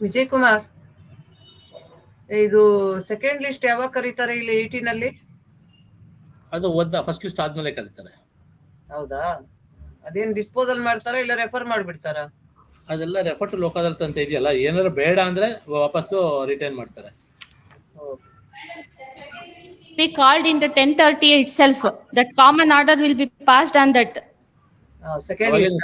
ವಿಜಯ್ ಕುಮಾರ್, ಇದು second list ಯಾವಾಗ ಕರೀತಾರೆ ಇಲ್ಲಿ 18 ಅಲ್ಲಿ? ಅದು ಫಸ್ಟ್ ಲಿಸ್ಟ್ ಆದ್ಮೇಲೆ ಕರೀತಾರೆ. ಹೌದಾ? ಅದೇನ್ ಡಿಸ್ಪೋಸಲ್ ಮಾಡ್ತಾರಾ ಇಲ್ಲ ರೆಫರ್ ಮಾಡ್ಬಿಡ್ತಾರಾ? ಅದೆಲ್ಲ ರೆಫರ್ ಟು ಲೋಕ್ ಅದಾಲತ್ ಅಂತ ಇದೆಯಲ್ಲ, ಏನಾದ್ರು ಬೇಡ ಅಂದ್ರೆ ವಾಪಸ್ಸು ರಿಟರ್ನ್ ಮಾಡ್ತಾರೆ. Be called in the 10:30 itself. That common order will be passed on that. Second list.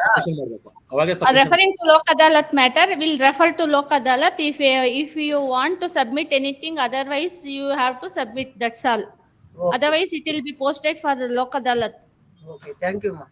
Referring to Lok Adalat matter, will refer to Lok Adalat if you want to submit anything. Otherwise, you have to submit. That's all. Okay. Otherwise, it will be posted for the Lok Adalat. Okay, thank you, ma.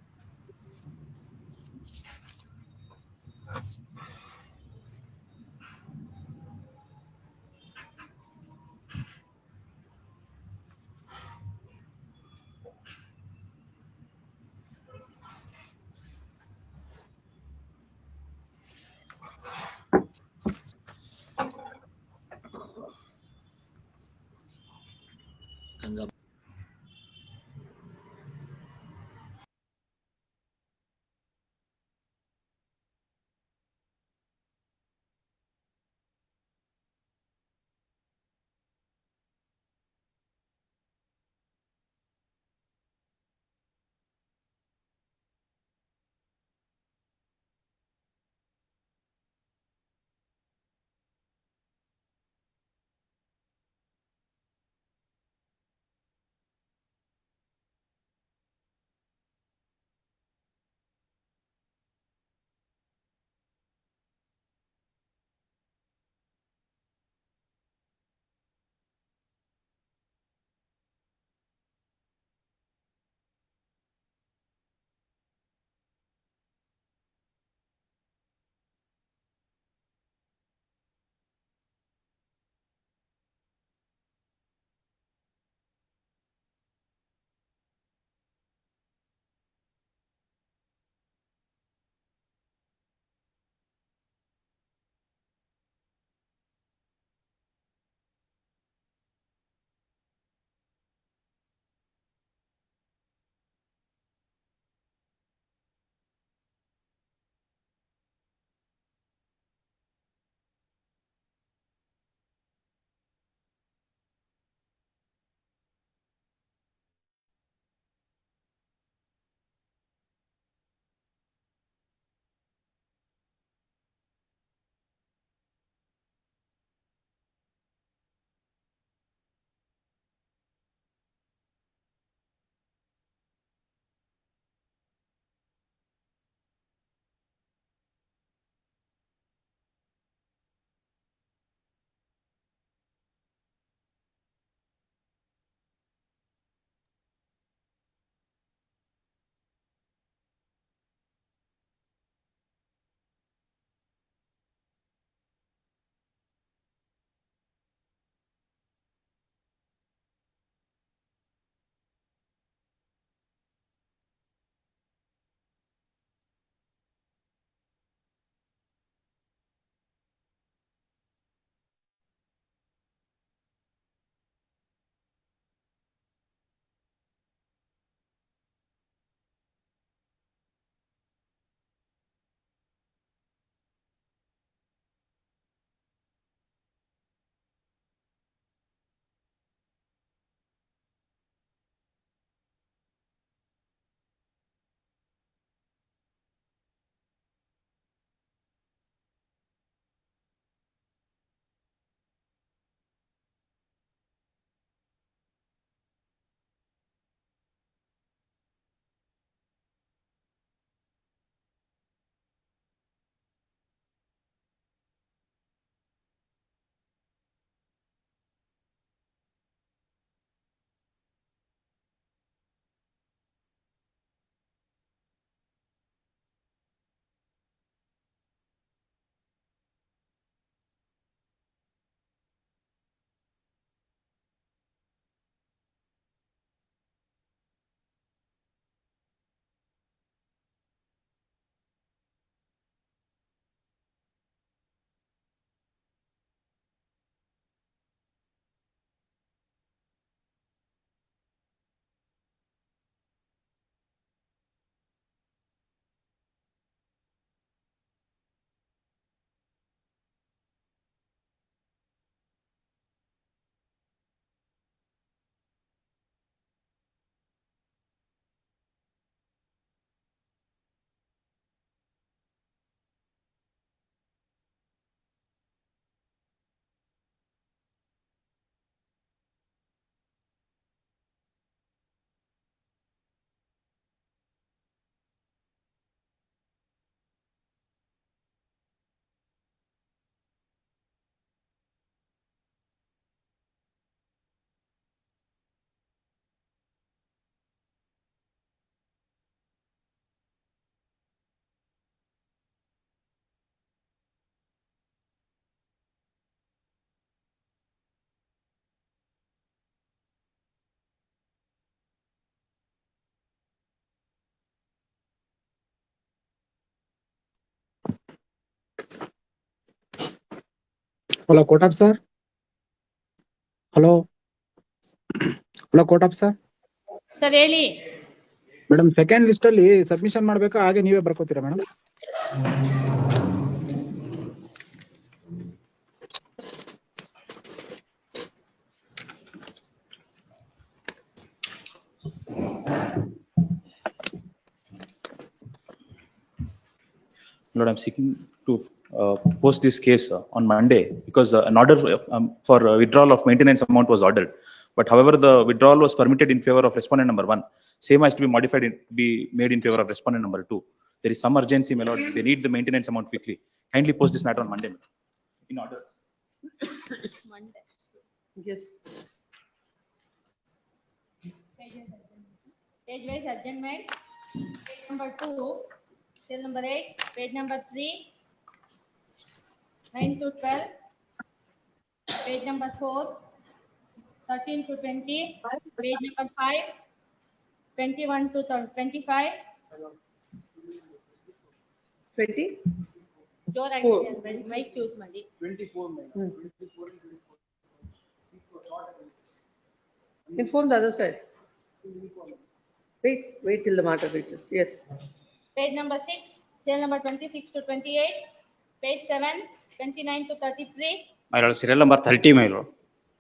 Hello, Kotap sir. Hello. Hello, Kotap sir. Sir, ಹೇಳಿ. Madam, second list ಅಲ್ಲಿ submission ಮಾಡ್ಬೇಕಾ ಹಾಗೆ ನೀವೇ ಬರ್ಕೋತೀರಾ madam? Lord, I'm seeking to post this case on Monday because an order for withdrawal of maintenance amount was ordered. But however, the withdrawal was permitted in favor of respondent number 1. Same has to be modified, be made in favor of respondent number 2. There is some urgency, my lord. They need the maintenance amount quickly. Kindly post this matter on Monday. In order. Monday. Yes. Page wise adjournment. Page number 2, cell number 8, page number 3, 9 to 12, page number 4, 13 to 20, page number 5, 21 to 25. 20? ಜೋರಾಗಿ mic use ಮಾಡಿ. 24. Inform the other side. Wait till the matter reaches. Yes. Page number 6, cell number 26 to 28, page 7, 29 to 33. My lord, serial number 30, my lord.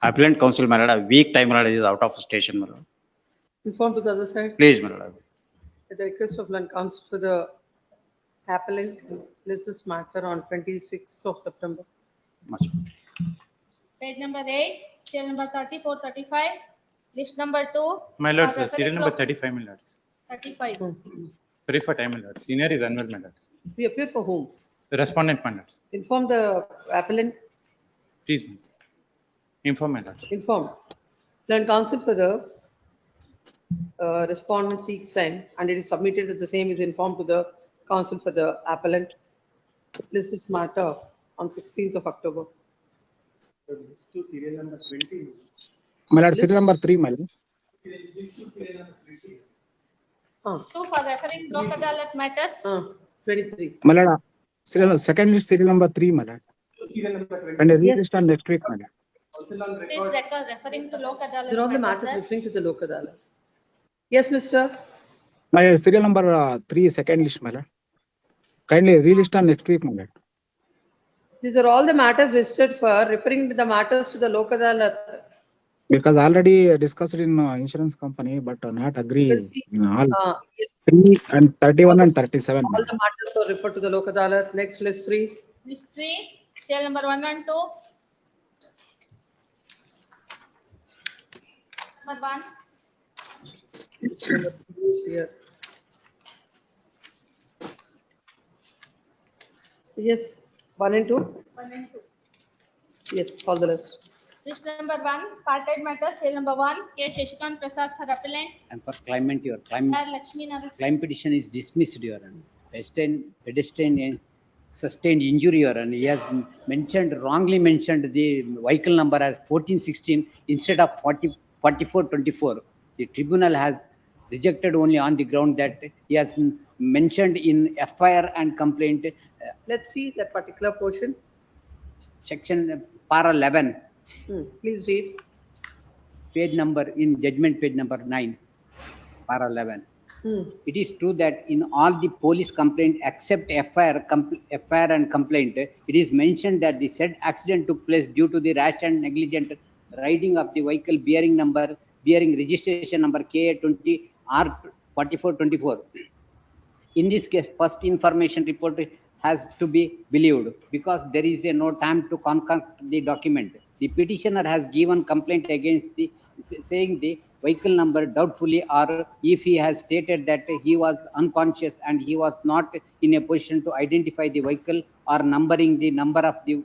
Appellant counsel, my lord, a week time, my lord, is out of station, my lord. Inform to the other side. Please, my lord. At the request of land counsel for the appellant, list this matter on 26th of September. Much. Page number 8, cell number 34, 35, list number 2. My lords, for serial number reference 35, my lords. 35. Pray for time, my lords. Senior is unwell, my lords. We appear for whom? The respondent, my lords. Inform the appellant. Please, my lord. Inform, my lords. Inform. Land counsel for the respondent seeks time and it is submitted that the same is informed to the counsel for the appellant. List this matter on 16th of October. My lord, serial number 3, my lord. 2 for referring Lok Adalat matters. 23. My lord, second list serial number 3, my lord. And a re-list on next week, my lord. Please record referring to Lok Adalat These are all the matters, matters sir. referring to the Lok Adalat. Yes, Mr. My serial number 3, second list, my lord. Kindly re-list on next week, my lord. These are all the matters listed for referring to the matters to the Lok Adalat. Because already discussed in insurance company, but not agree. You will see. In all Yes. 3 and 31 and 37. my All lord. the matters are referred to the Lok Adalat. Next, list 3. List 3, cell number 1 and 2. Number 1. Here. Yes, 1 and 2. 1 and 2. Yes, all the list. List number 1, parted matter, cell number 1, K. Shashikant Prasad for appellant, And for claimant, your claim Lakshmi claim petition is dismissed, your honor. Pedestrian sustained injury, your honor. He has wrongly mentioned the vehicle number as 1416 instead of 4424. The tribunal has rejected only on the ground that he has mentioned in FIR and complaint, Let's see that particular portion. section para 11. Please read. Page number in judgment, page number 9, para 11. It is true that in all the police complaint except FIR and complaint, it is mentioned that the said accident took place due to the rash and negligent riding of the vehicle bearing registration number KA20 R4424. In this case, first information report has to be believed because there is no time to concoct the document. The petitioner has given complaint against the saying the vehicle number doubtfully, or if he has stated that he was unconscious and he was not in a position to identify the vehicle or numbering the number of the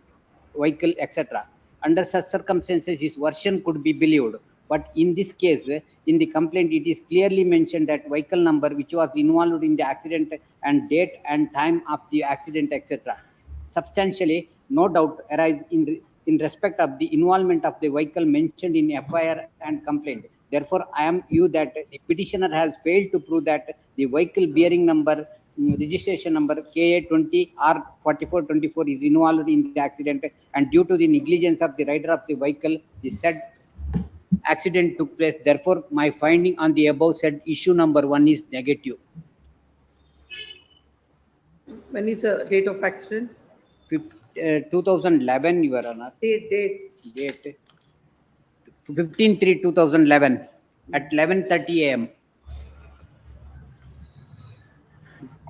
vehicle, etc. Under such circumstances, his version could be believed. But in this case, in the complaint, it is clearly mentioned that vehicle number which was involved in the accident and date and time of the accident, etc. Substantially, no doubt arise in respect of the involvement of the vehicle mentioned in FIR and complaint. Therefore, I am you that the petitioner has failed to prove that the vehicle bearing number registration number KA20 R4424 is involved in the accident, and due to the negligence of the rider of the vehicle, the said accident took place. Therefore, my finding on the above said issue number 1 is negative. When is the date of accident? 2011, Your Honor. Date. Date 15/3/2011 at 11:30 a.m.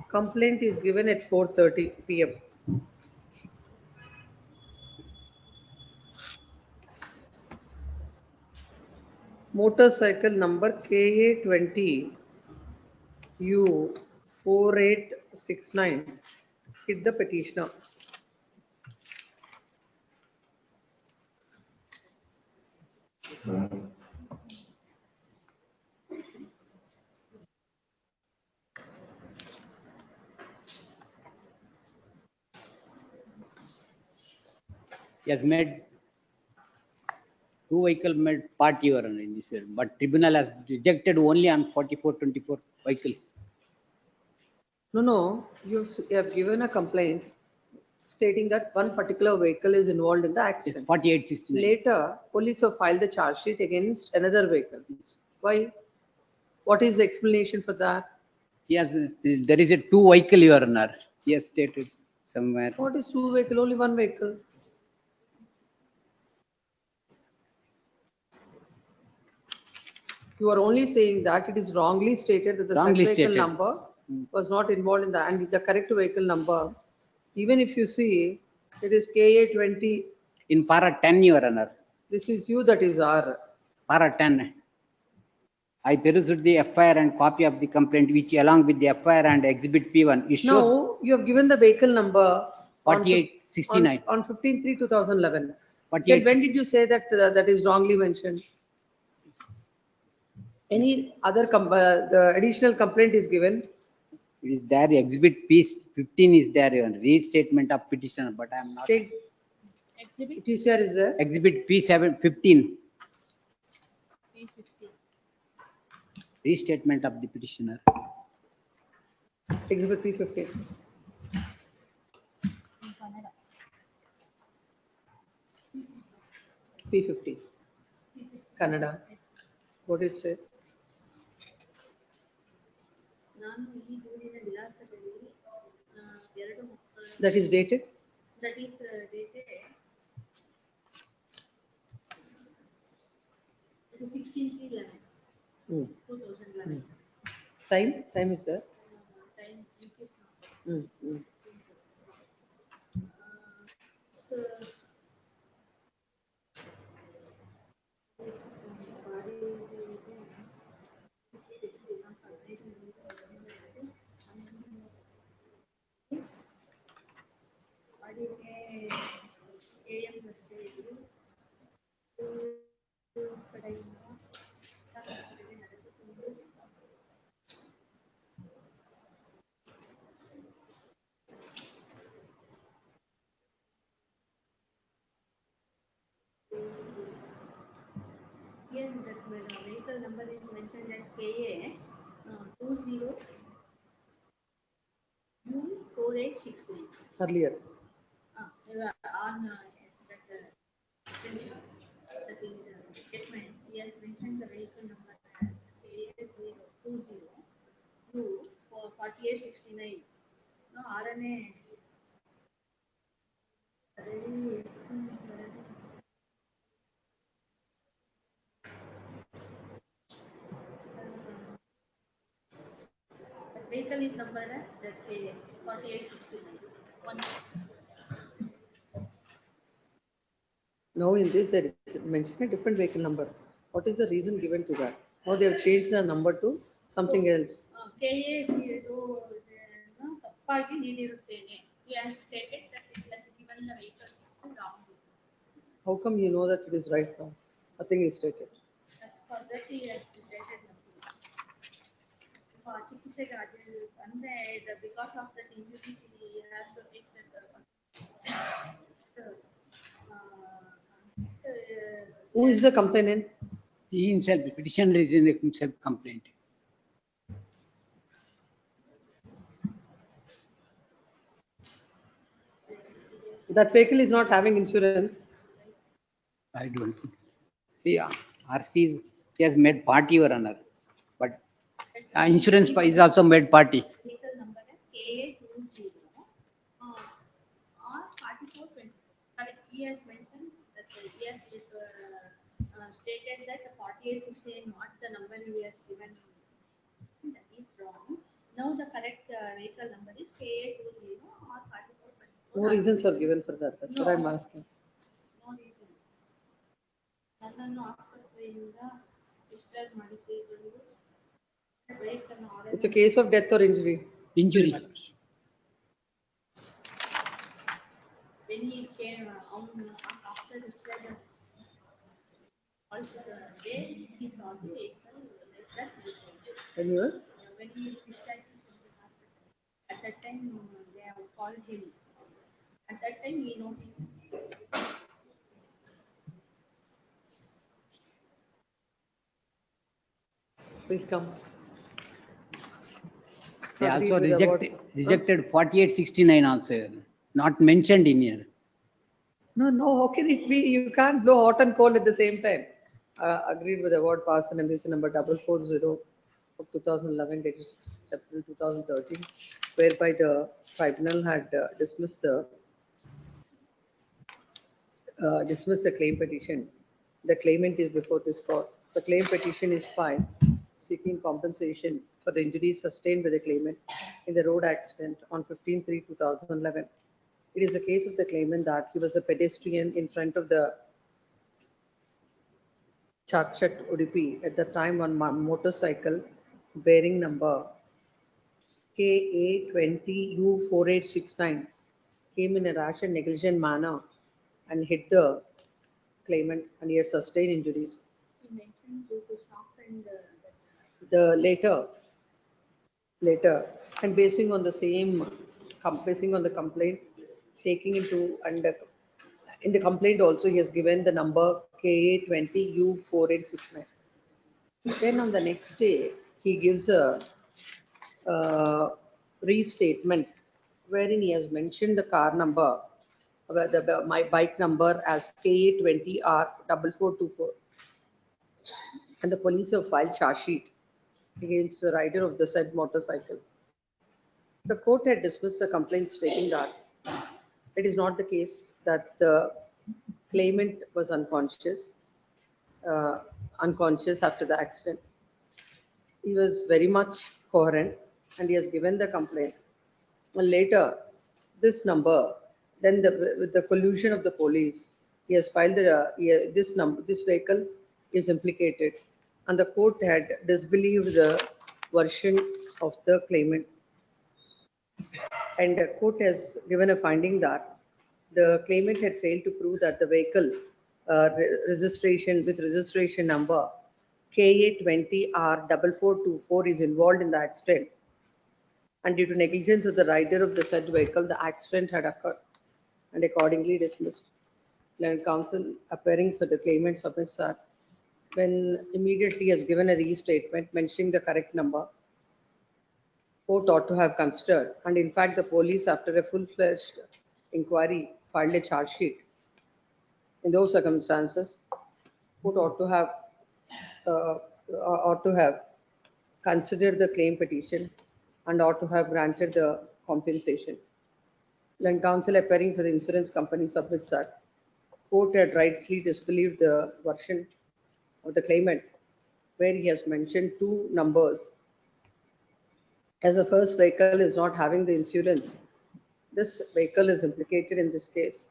Complaint is given at 4:30 PM. Motorcycle number KA20 U4869 hit the petitioner. He has made two vehicle made part, Your Honor, in this, but tribunal has rejected only on 4424 vehicles. No, you have given a complaint stating that one particular vehicle is involved in the Yes, accident. 4869. Later, police have filed the charge sheet against another vehicle. Why? What is the explanation for that? Yes, there is a two vehicle, Your Honor. He has stated somewhere. What is two vehicle? Only one vehicle. You are only saying that it is wrongly stated that the said Wrongly vehicle stated. number was not involved in the, and the correct vehicle number, even if you see, it is KA20, In para 10, Your Honor. this is you, that is R. Para 10. I perused the FIR and copy of the complaint, which along with the FIR and exhibit P1 is shown Now, you have given the vehicle number on 4869. on 15/3/2011. Then 48. when did you say that that is wrongly mentioned? Any other, the additional complaint is given? It is there, exhibit P15 is there, Your Honor. Restatement of petitioner, but I am not. Take, Exhibit TCR is there? Exhibit P15, P50. restatement of the petitioner. Exhibit P15. In Kannada. P50. Kannada. What it says? ನಾನು ಈ ದೂರಿನ ವಿಳಾಸದಲ್ಲಿ 2 ಮಕ್ಕಳ That is dated? that is dated it is 16/11 Hmm. 2011. Time is there? Time which is not. So here that vehicle number is mentioned as KA 20 U4869. Earlier. On that statement, he has mentioned the vehicle number as KA020 U4869. No, RNA. The vehicle is numbered as that 4869. Now in this, there is mentioned a different vehicle number. What is the reason given to that? Now they have changed the number to something else. KA ತಪ್ಪಾಗಿ ನೀಡಿರುತ್ತೇನೆ. He has stated that he has given the vehicle wrong. How come you know that it is right now? Nothing is stated. For that he has stated nothing. For ಚಿಕಿತ್ಸೆಗೆ ಅಂದ್ರೆ because of that injury he has to take that Who is the complainant? He himself, petitioner is in himself complaint. That vehicle is not having insurance. I don't. Yeah, RC is, he has made party, Your Honor, but insurance is also made party. Vehicle number is KA20 or 4420. Correct. He has mentioned that he has stated that the 4816 not the number he has given. That is wrong. Now the correct vehicle number is KA20 or 4420. No reasons are given for that. That's what I'm asking. No reason. ನನ್ನನ್ನು ಆಸ್ಪತ್ರೆಯಿಂದ discharge ಮಾಡಿಸಿದ್ರು. Vehicle It's a case of death or injury. Injury. When he came after discharge, also the day he saw the vehicle like that. When he was? When he is discharged from the hospital, at that time they have called him. At that time he noticed. Please come. They Agreed also with rejected 4869 also, not mentioned in here. No, how can it be? You can't blow hot and cold at the same time. Agreed with award passed on MBC number 440 of 2011 dated 6 April 2013, whereby the tribunal had dismissed the claim petition. The claimant is before this court. The claim petition is filed seeking compensation for the injuries sustained by the claimant in the road accident on 15/3/2011. It is a case of the claimant that he was a pedestrian in front of the Church at Udupi at the time on motorcycle bearing number KA20U4869 came in a rash and negligent manner and hit the claimant and he had sustained injuries. He mentioned due to shock and The later and basing on the complaint, taking into under in the complaint also he has given the number KA20U4869. Then on the next day he gives a restatement wherein he has mentioned the car number, my bike number as KA20R4424, and the police have filed charge sheet against the rider of the said motorcycle. The court had dismissed the complaint stating that it is not the case that the claimant was unconscious after the accident. He was very much coherent and he has given the complaint. And later, this number, then with the collusion of the police, he has filed this vehicle is implicated, and the court had disbelieved the version of the claimant. And the court has given a finding that the claimant had failed to prove that the vehicle registration number KA20R4424 is involved in the accident. And due to negligence of the rider of the said vehicle, the accident had occurred and accordingly dismissed. Learned counsel appearing for the claimant submits that when immediately has given a restatement mentioning the correct number, court ought to have considered, and in fact the police after a full-fledged inquiry filed a charge sheet. In those circumstances, court ought to have considered the claim petition and ought to have granted the compensation. Learned counsel appearing for the insurance company submits that court had rightly disbelieved the version of the claimant where he has mentioned two numbers. As the first vehicle is not having the insurance, this vehicle is implicated in this case,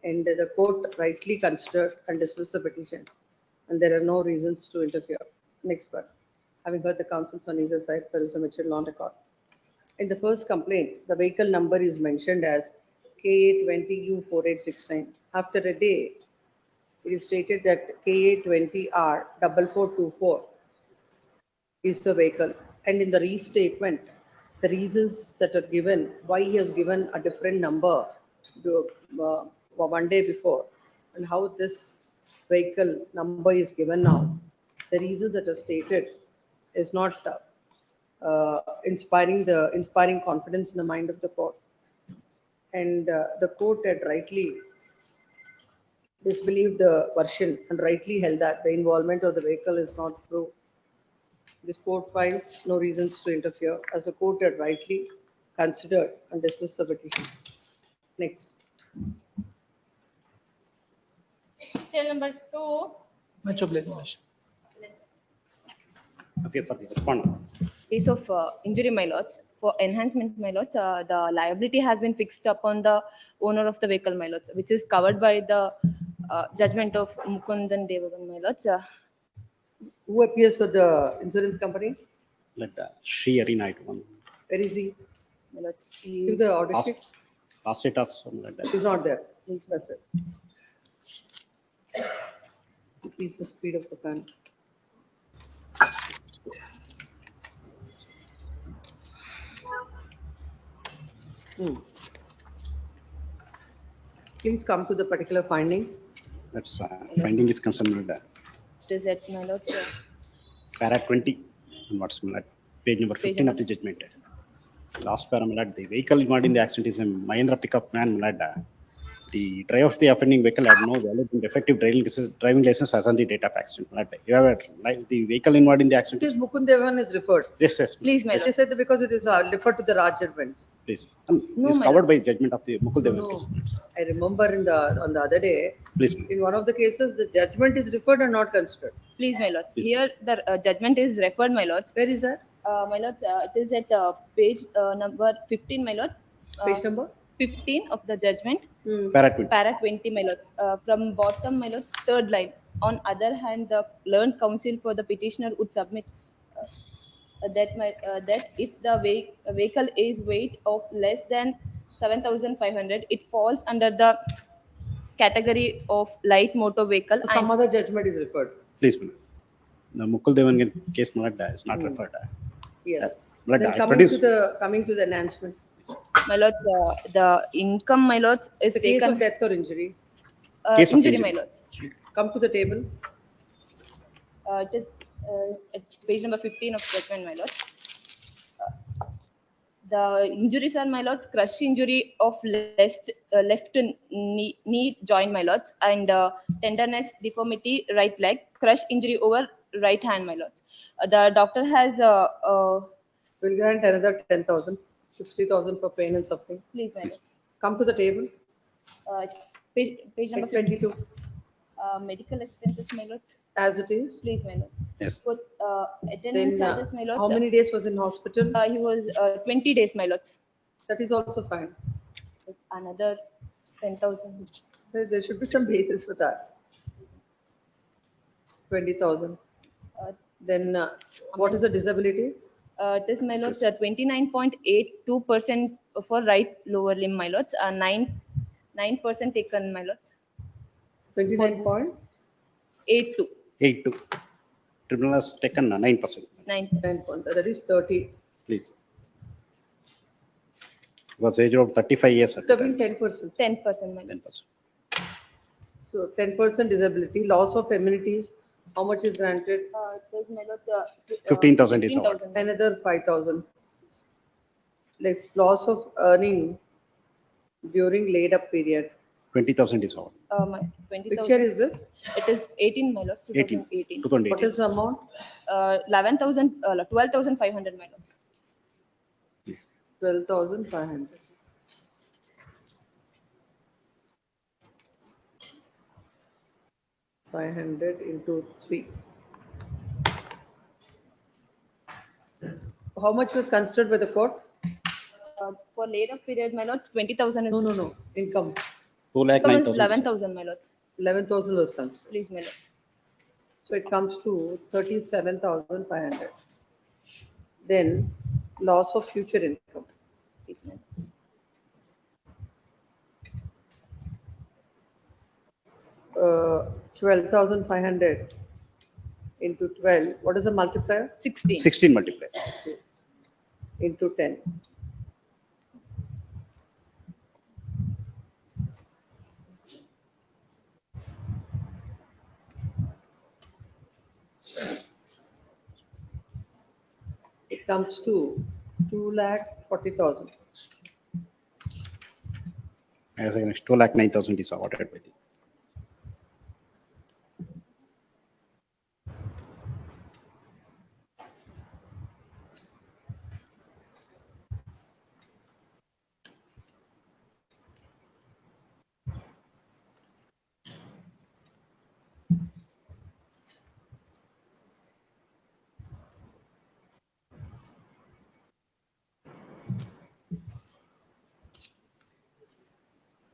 and the court rightly considered and dismissed the petition, and there are no reasons to interfere. Next part. Having heard the counsels on either side, there is a material on record. In the first complaint, the vehicle number is mentioned as KA20U4869. After a day, it is stated that KA20R4424 is the vehicle. And in the restatement, the reasons that are given, why he has given a different number one day before, and how this vehicle number is given now, the reasons that are stated is not inspiring confidence in the mind of the court. and the court had rightly disbelieved the version and rightly held that the involvement of the vehicle is not proved. This court finds no reasons to interfere as the court had rightly considered and dismissed the petition. Next. Serial number 2. Much obligation. Okay, for the respondent. Case of injury, my lords, for enhancement, my lords, the liability has been fixed upon the owner of the vehicle, my lords, which is covered by the judgment of Mukundan Devagan, my lords. Who appears for the insurance company? Let Sri Arena one. Where is he? My lords, Give the order Last, sheet. last date of some like that. He's not there. please, That's it. Increase the speed of the pen. Please come to the particular finding. That's finding is concerned with that. it is at my lords, Para 20, and what's like page number 15 of the judgment. Last para, the vehicle involved in the accident is a Mahindra pickup van. The driver of the offending vehicle had no valid and effective driving license as on the date of accident. You have the vehicle involved in the accident. This Mukundevan is referred. Yes, yes, please, my They lords. said that because it is referred to the Raj judgment. please. No, It's my covered lords. by judgment of the Mukul Devan No, case. I remember on the other day, Please, in one of the cases, the judgment is referred and not considered. Please, my lords. Please. Here, the judgment is referred, my lords. Where is that? My lords, it is at page number 15, my lords. Page number? 15 of the judgment. para 20. Para 20, my lords. From bottom, my lords, third line. On other hand, the learned counsel for the petitioner would submit that if the vehicle is weight of less than 7,500, it falls under the category of light motor vehicle. Some other judgment is referred. Please, madam. The Mukul Devan case is not referred. Yes. But Then I coming to the enhancement. My lords, the income, my lords, is The case of taken. death or injury. Case of Injury, injury. my lords. Come to the table. It is at page number 15 of judgment, my lords. The injuries are, my lords, crush injury of left knee joint, my lords, and tenderness, deformity, right leg, crush injury over right hand, my lords. The doctor has, We'll grant another 10,000, 60,000 for pain and suffering. please, my lords. Come to the table. Page number 22. medical expenses, my lords. As it is. Please, my lords. Yes. What's attendance Then charges, my lords? how many days was in hospital? He was 20 days, my lords. That is also fine. It's another 10,000. There should be some basis for that. 20,000. Then what is the disability? It is, my lords, 29.82% for right lower limb, my lords. 9% taken, my lords. 29.9. 82. 8-2. Tribunal has taken 9%. 9. That is 30. Please. Was age of 35 years. at the That means time. 10%. 10%, my lords. 10%. So 10% disability, loss of amenities, how much is granted? It is, my lords, 15,000 is awarded. 15,000. Another 5,000. Like loss of earning during laid up period. 20,000 is awarded. My Which 20,000. year is this? It is 18, my lords, 18. 2018. 2018. What is the amount? 12,500, my lords. 12,500. $500 into 3. How much was considered by the court? For laid up period, my lords, 20,000 is. No. Income. 2,09,000. 11,000, my lords. 11,000 was considered. Please, my lords. So it comes to 37,500. Then loss of future income. Please, my lords. 12,500 into 12. What is the multiplier? 16. 16 multiplied. Into 10. It comes to 2,40,000. as against 2,09,000 is awarded by the.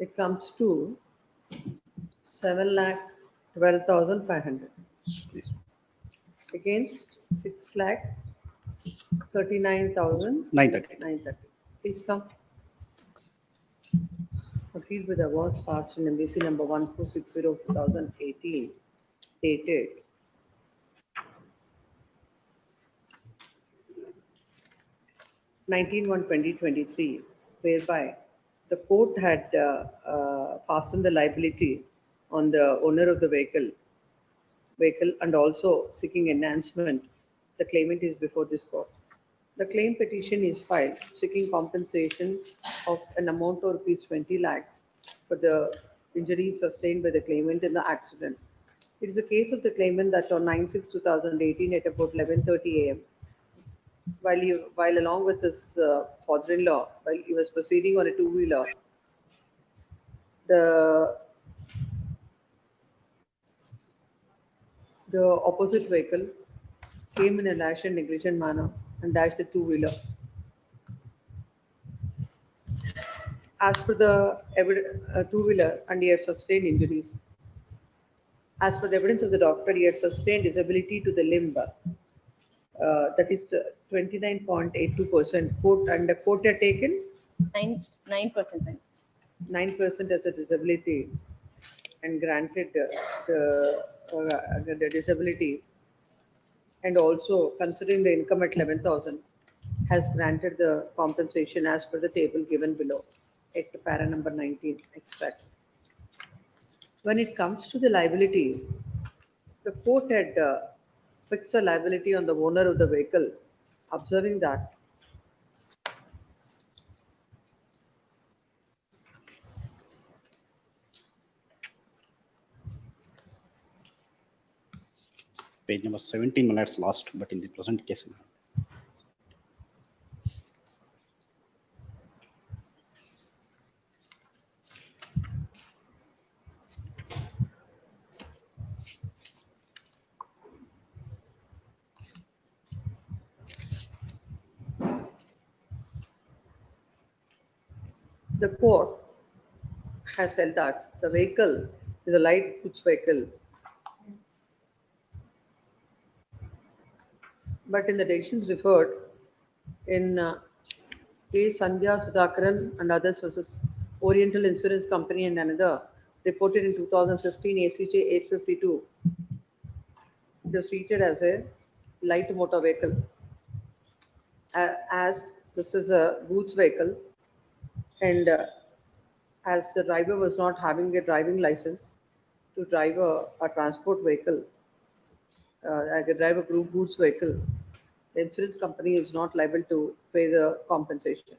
It comes to 7,12,500 Please. against 6,39,930. 930. Please come. Agreed with award passed in MBC number 1460/2018, dated 19/1/2023, whereby the court had fastened the liability on the owner of the vehicle and also seeking enhancement. The claimant is before this court. The claim petition is filed seeking compensation of an amount of rupees 20 lakhs for the injuries sustained by the claimant in the accident. It is a case of the claimant that on 9/6/2018 at about 11:30 a.m., while along with his father-in-law, while he was proceeding on a two-wheeler, the opposite vehicle came in a rash and negligent manner and dashed the two-wheeler. As per the two-wheeler, and he had sustained injuries. As per the evidence of the doctor, he had sustained disability to the limb, that is 29.82%. And the court had taken 9%. 9% as a disability and granted the disability, and also considering the income at 11,000, has granted the compensation as per the table given below at para number 19 extract. When it comes to the liability, the court had fixed the liability on the owner of the vehicle, observing that Page number 17, my lords, lost, but in the present case. the court has held that the vehicle is a light goods vehicle, but in the decisions referred in case Sandhya Sudhakaran and others versus Oriental Insurance Company and another, reported in 2015 ACJ 852, it is treated as a light motor vehicle, as this is a goods vehicle, and as the driver was not having a driving license to drive a transport vehicle, like a drive a group goods vehicle, the insurance company is not liable to pay the compensation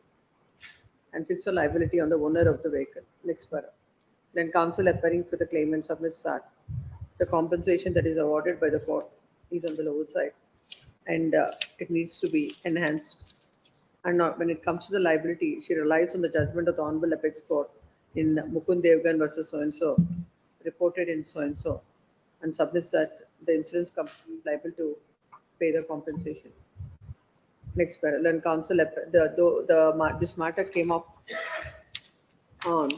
and fix the liability on the owner of the vehicle. Next para. Then counsel appearing for the claimant submits that the compensation that is awarded by the court is on the lower side, and it needs to be enhanced. And not, when it comes to the liability, she relies on the judgment of the Honorable Apex Court in Mukund Devgan versus so-and-so, reported in so-and-so, and submits that the insurance company is liable to pay the compensation. Next parallel counsel, this matter came up on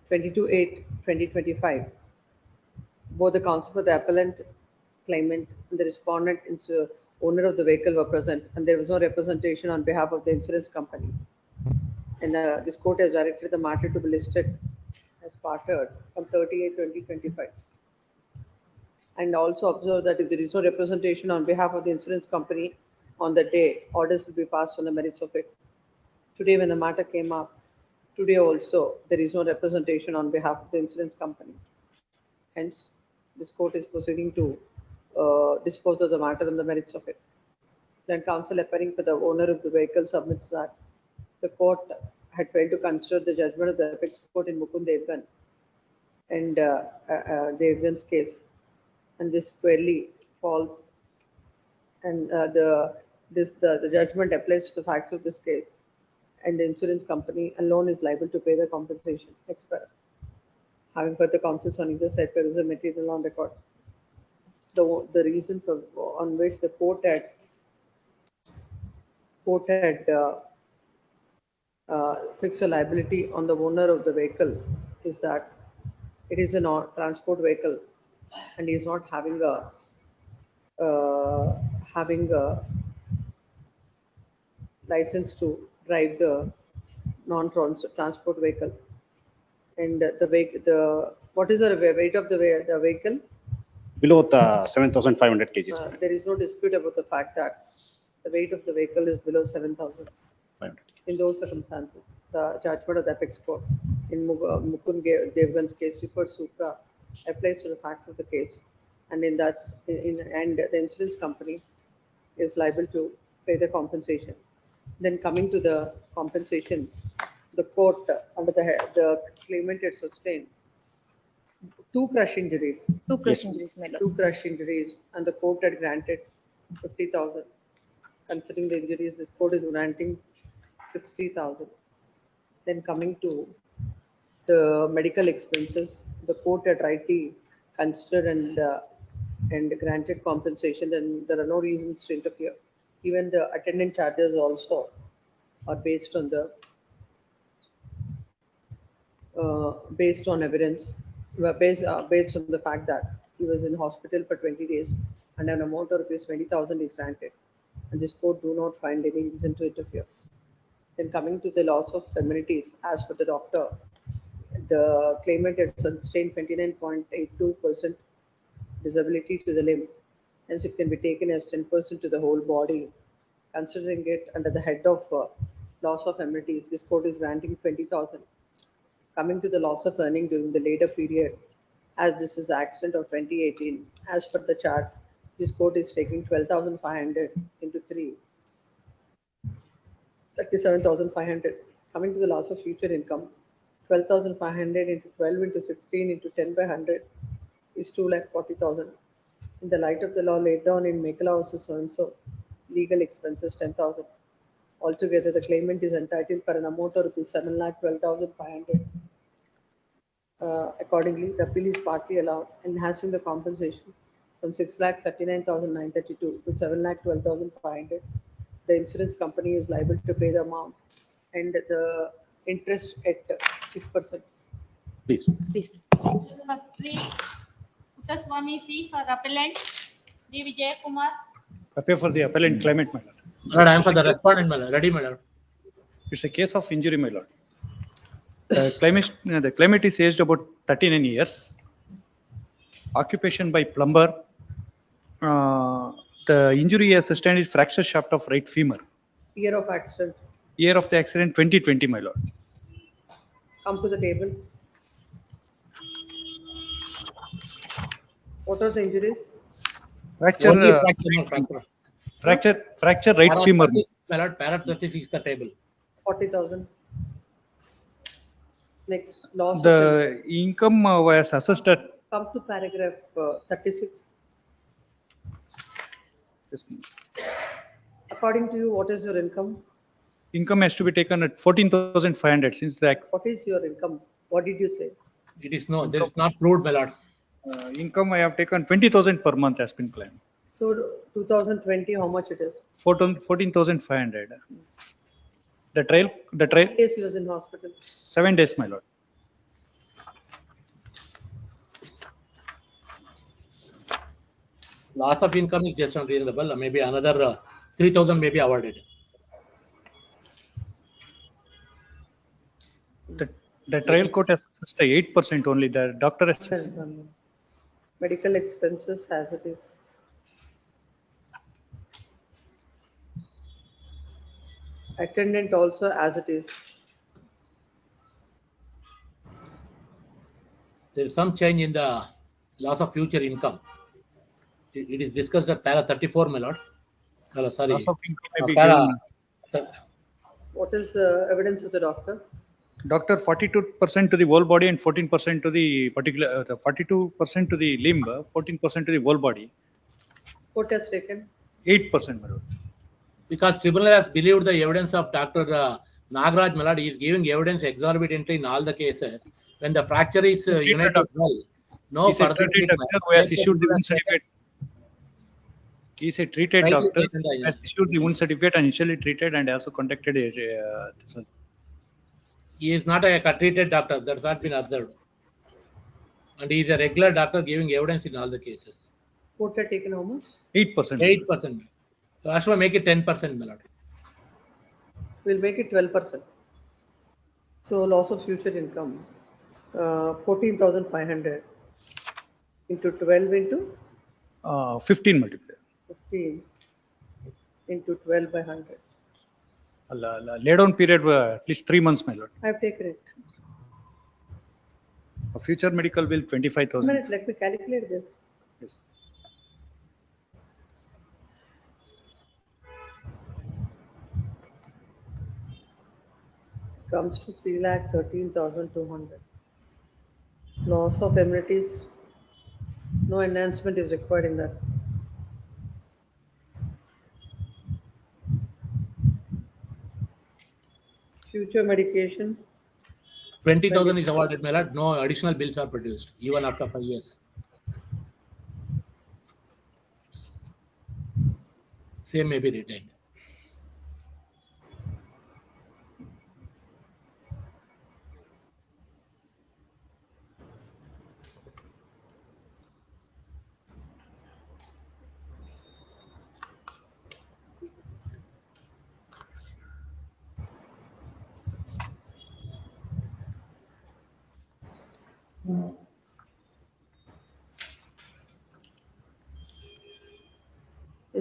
22/8/2025. Both the counsel for the appellant, claimant, and the respondent, owner of the vehicle were present, and there was no representation on behalf of the insurance company. And this court has directed the matter to be listed as part heard from 30/8/2025. And also observe that if there is no representation on behalf of the insurance company on the day, orders will be passed on the merits of it. Today, when the matter came up, today also, there is no representation on behalf of the insurance company. Hence, this court is proceeding to dispose of the matter on the merits of it. Then counsel appearing for the owner of the vehicle submits that the court had failed to consider the judgment of the apex court in Mukund Devgan and Devgan's case, and this squarely falls. And the judgment applies to the facts of this case, and the insurance company alone is liable to pay the compensation. Next paragraph. Having heard the counsels on either side, there is a material on record. The reason for on which the court had fixed a liability on the owner of the vehicle is that it is a transport vehicle and he is not having a license to drive the non-transport vehicle. And what is the weight of the vehicle? Below the 7,500 kgs. There is no dispute about the fact that the weight of the vehicle is below 7,500. In those circumstances, the judgment of the apex court in Mukund Devgan's case refers supra applies to the facts of the case, and and the insurance company is liable to pay the compensation. Then coming to the compensation, the court under the claimant had sustained two crush injuries. Two crush injuries, my lord. Two crush injuries, and the court had granted 50,000. Considering the injuries, this court is granting 60,000. Then coming to the medical expenses, the court had rightly considered and granted compensation. Then there are no reasons to interfere. Even the attendant charges also are based on evidence, based on the fact that he was in hospital for 20 days and an amount of rupees 20,000 is granted, and this court do not find any reason to interfere. Then coming to the loss of amenities, as per the doctor, the claimant has sustained 29.82% disability to the limb, hence it can be taken as 10% to the whole body. Considering it under the head of loss of amenities, this court is granting 20,000. Coming to the loss of earning during the later period, as this is accident of 2018, as per the chart, this court is taking 12,500 into 3, 37,500. Coming to the loss of future income, 12,500 into 12 into 16 into 10 by 100 is 2,40,000. In the light of the law laid down in Mekala versus so-and-so, legal expenses 10,000. Altogether, the claimant is entitled for an amount of rupees 7,12,500. Accordingly, the appeal is partly allowed, enhancing the compensation from 6,39,932 to 7,12,500. The insurance company is liable to pay the amount and the interest at 6%. Please. Please. Number 3, Puttaswamy C for appellant, D. Vijay Kumar. Appear for the appellant claimant, my lord. Lord, I am for the respondent, my lord. Ready, my lord. It's a case of injury, my lord. The claimant is aged about 39 years. Occupation by plumber. The injury he has sustained is fracture shaft of right femur. Year of accident. Year of the accident 2020, my lord. Come to the table. What are the injuries? Fracture, Only fracture, no fracture. fracture right femur. My lord, para 36 the table. 40,000. Next, loss of The income was assessed at. come to paragraph 36. According to you, what is your income? Income has to be taken at 14,500 since the What is your income? What did you say? It is no, there is not proved, my lord. income I have taken 20,000 per month has been claimed. So 2020, how much it is? 14,500. The trial, Yes, he was in hospital. 7 days, my lord. Loss of income is just not reasonable. Maybe another 3,000 may be awarded. The trial court has assessed 8% only. The doctor has. Medical expenses as it is. Attendant also as it is. There is some change in the loss of future income. It is discussed at para 34, my lord. Hello, sorry. Loss of income may be Para given. What is the evidence of the doctor? Doctor 42% to the whole body and 14% to the particular, 42% to the limb, 14% to the whole body, Court has taken 8%, my lord. Because tribunal has believed the evidence of Dr. Nagaraj Malad, he is giving evidence exorbitantly in all the cases. When the fracture is He's a treated united doctor. well, no He's a further treated treatment. doctor who has Yet the issued the tribunal wound has taken- certificate. He's a treated Rightly doctor taken the- who has issued the wound certificate and initially treated and also conducted a, He is not a treated doctor, that's not been observed. And he is a regular doctor giving evidence in all the cases. court had taken how much? 8%. 8%. So I should make it 10%, my lord. We'll make it 12%. So loss of future income, 14,500 into 12 into 15 multiplier. 15 into 12 by 100. Lay down period at least 3 months, my lord. I've taken it. A future medical bill A 25,000. minute, let me calculate this. Yes. Comes to 3,13,200. Loss of amenities, no enhancement is required in that. Future medication, 20,000 is awarded, my lord. No additional bills are produced, even after 5 years. Same may be retained.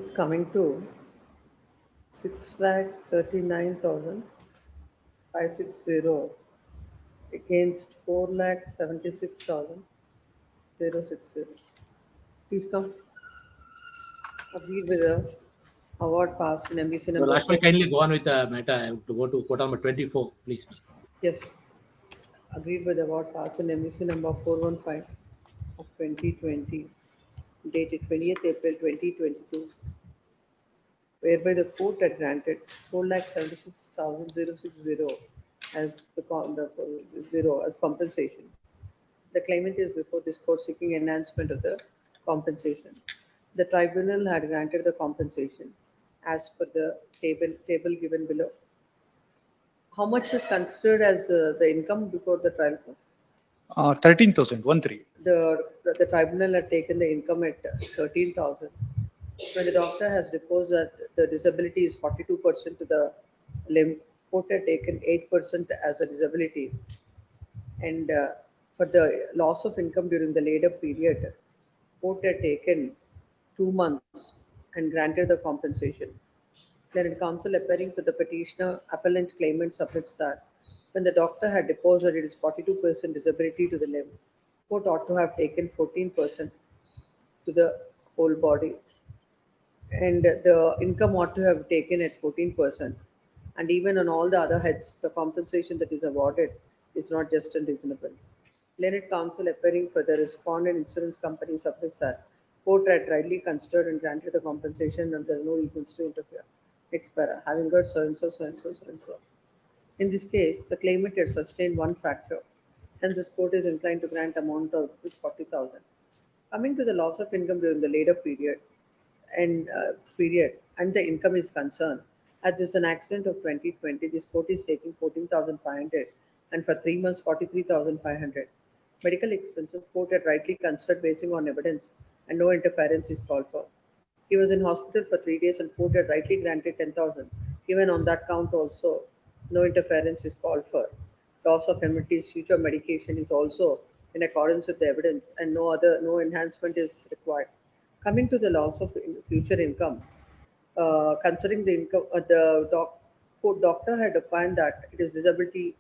it's coming to 6,39,560 against 4,76,060. Please come. Agreed with the award passed in MBC So number. Lakshmi, kindly go on with the matter. I have to go to quote number 24, please. Yes. Agreed with the award passed in MBC number 415 of 2020, dated 20th April 2022, whereby the court had granted 4,76,060 as as compensation. The claimant is before this court seeking enhancement of the compensation. The tribunal had granted the compensation as per the table given below. How much was considered as the income before the trial court? 13,000, 1-3. The tribunal had taken the income at 13,000. When the doctor has deposed that the disability is 42% to the limb, court had taken 8% as a disability. And for the loss of income during the later period, court had taken 2 months and granted the compensation. Then counsel appearing for the petitioner, appellant claimant submits that when the doctor had deposed it is 42% disability to the limb, court ought to have taken 14% to the whole body. And the income ought to have taken at 14%. And even on all the other heads, the compensation that is awarded is not just and reasonable. Learned counsel appearing for the respondent insurance company submits that court had rightly considered and granted the compensation and there are no reasons to interfere. Next para, having got so and so, so and so, so and so. In this case, the claimant had sustained one fracture. Hence, this court is inclined to grant amount of 40,000. Coming to the loss of income during the later period and the income is concerned, as this is an accident of 2020, this court is taking 14,500 and for 3 months 43,500. Medical expenses court had rightly considered basing on evidence and no interference is called for. He was in hospital for 3 days and court had rightly granted 10,000. Even on that count also, no interference is called for. Loss of amenities, future medication is also in accordance with the evidence and no enhancement is required. Coming to the loss of future income, considering the income, court doctor had opined that it is disability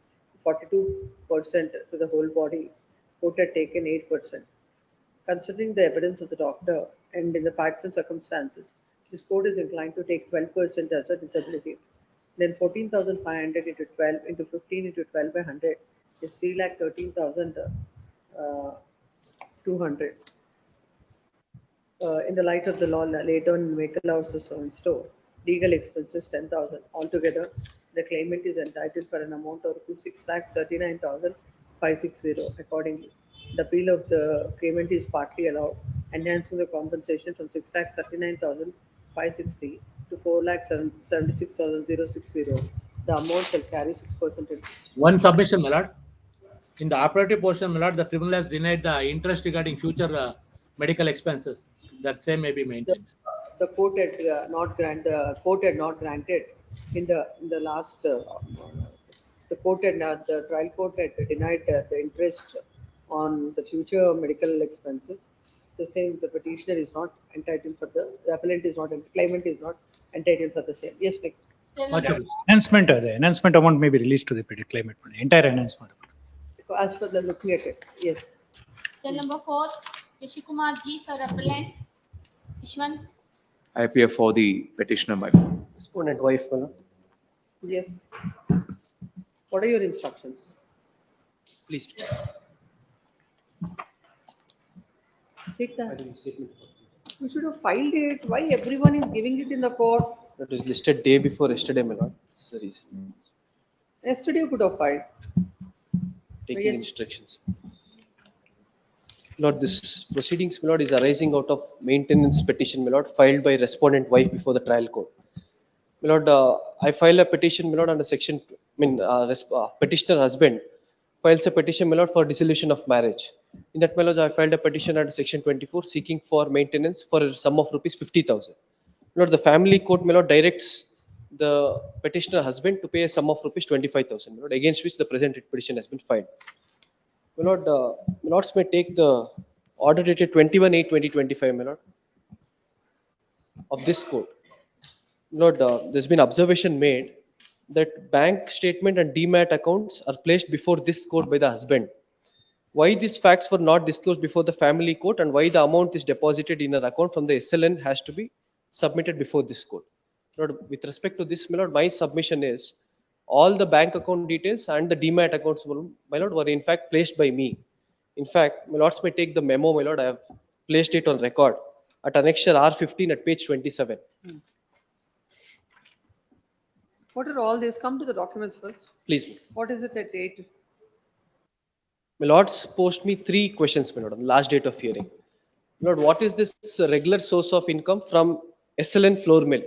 42% to the whole body. Court had taken 8%. Considering the evidence of the doctor and in the facts and circumstances, this court is inclined to take 12% as a disability. Then 14,500 into 12 into 15 into 12 by 100 is 3,13,200. In the light of the law laid on in vehicle houses and store, legal expenses 10,000. Altogether, the claimant is entitled for an amount of 6,39,560 accordingly. The appeal of the claimant is partly allowed, enhancing the compensation from 6,39,560 to 4,76,060. The amount shall carry 6% interest. One submission, my lord. In the operative portion, my lord, the tribunal has denied the interest regarding future medical expenses. That same may be maintained. The court had not granted in the last the trial court had denied the interest on the future medical expenses. The same, the petitioner is not entitled for the appellant is not, claimant is not entitled for the same. Yes, next. Much obliged. Enhancement, the enhancement amount may be released to the claimant, entire enhancement. As per the looking at it, yes. Cell number 4, Yashikumar G for appellant. Ishwant. I appear for the petitioner, my Respondent wife, my lord. Yes. What are your instructions? Please. Take that. You should have filed it. Why everyone is giving it in the court? That is listed day before yesterday, my lord. That's the reason. Yesterday you could have filed. Taking Yes. instructions. Lord, this proceedings, my lord, is arising out of maintenance petition, my lord, filed by respondent wife before the trial court. My lord, I filed a petition, my lord, under section, petitioner husband files a petition, my lord, for dissolution of marriage. In that, my lord, I filed a petition under section 24 seeking for maintenance for a sum of rupees 50,000. My lord, the family court, my lord, directs the petitioner husband to pay a sum of rupees 25,000, my lord, against which the present petition has been filed. My lord, my lords may take the order dated 21/8/2025, my lord, of this court. My lord, there's been observation made that bank statement and demat accounts are placed before this court by the husband. Why these facts were not disclosed before the family court and why the amount is deposited in an account from the SLN has to be submitted before this court. My lord, with respect to this, my lord, my submission is all the bank account details and the demat accounts, my lord, were in fact placed by me. In fact, my lords may take the memo, my lord, I have placed it on record at annexure R15 at page 27. What are all these? Come to the documents first. Please. What is it at date? My lords post me 3 questions, my lord, on the last date of hearing. My lord, what is this regular source of income from SLN floor mill?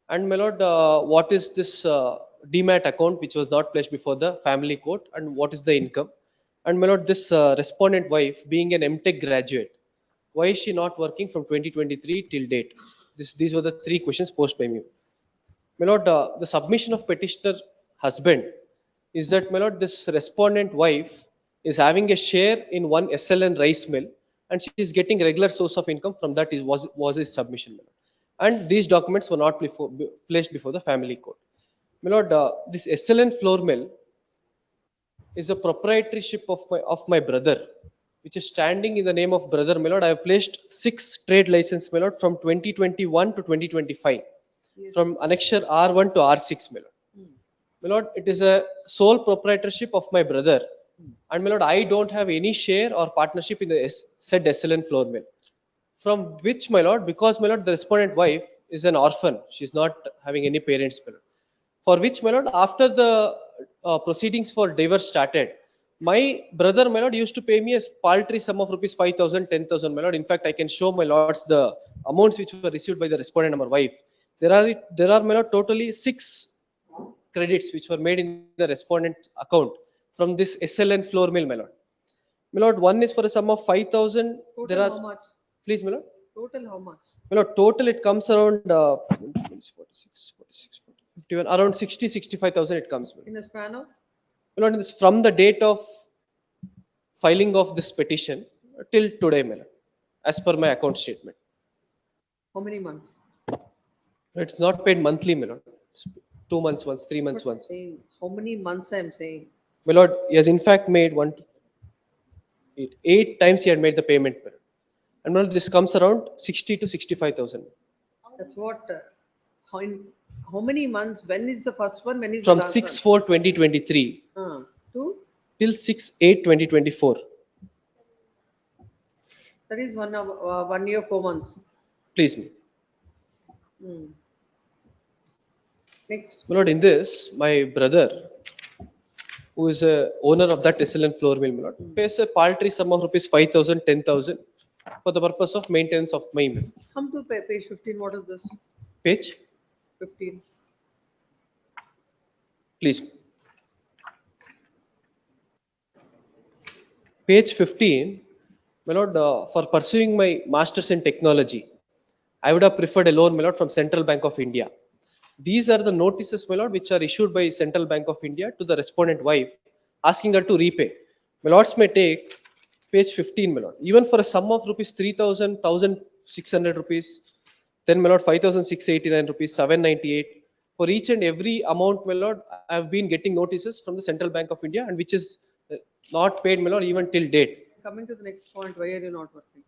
And my lord, what is this demat account which was not placed before the family court and what is the income? And my lord, this respondent wife being an MTech graduate, why is she not working from 2023 till date? These were the 3 questions posed by me. My lord, the submission of petitioner husband is that, my lord, this respondent wife is having a share in one SLN rice mill and she is getting regular source of income from that was his submission, my lord. And these documents were not placed before the family court. My lord, this SLN floor mill is a proprietorship of my brother, which is standing in the name of brother, my lord. I have placed 6 trade license, my lord, from 2021 to 2025, yes, from annexure R1 to R6, my lord. My lord, it is a sole proprietorship of my brother, and my lord, I don't have any share or partnership in the said SLN floor mill. From which, my lord, because, my lord, the respondent wife is an orphan, she is not having any parents, my lord. For which, my lord, after the proceedings for divorce started, my brother, my lord, used to pay me a paltry sum of rupees 5,000, 10,000, my lord. In fact, I can show, my lords, the amounts which were received by the respondent number wife. There are, my lord, totally 6 credits which were made in the respondent account from this SLN floor mill, my lord. My lord, one is for a sum of 5,000. Total how much? Please, my lord. Total how much? My lord, total it comes around 46, 51, around 60, 65,000 it comes. In a span of? My lord, this from the date of filing of this petition till today, my lord, as per my account statement. How many months? It's not paid monthly, my lord. It's 2 months once, 3 months once. Saying, how many months I am saying? My lord, he has in fact made 8 times he had made the payment, my lord. And my lord, this comes around 60 to 65,000. That's what. How many months? When is the first one? When is From the last 6/4/2023 one? To? till 6/8/2024. That is 1 year, 4 months. Please, me. Hmm. Next. My lord, in this, my brother, who is a owner of that SLN floor mill, my lord, pays a paltry sum of rupees 5,000, 10,000 for the purpose of maintenance of my mill. Come to page 15. What is this? Page 15. Please. Page 15, my lord, for pursuing my master's in technology, I would have preferred a loan, my lord, from Central Bank of India. These are the notices, my lord, which are issued by Central Bank of India to the respondent wife, asking her to repay. My lords may take page 15, my lord. Even for a sum of rupees 3,000, 1,600 rupees, then my lord 5,689 rupees, 798. For each and every amount, my lord, I have been getting notices from the Central Bank of India, and which is not paid, my lord, even till date. Coming to the next point, why are you not working?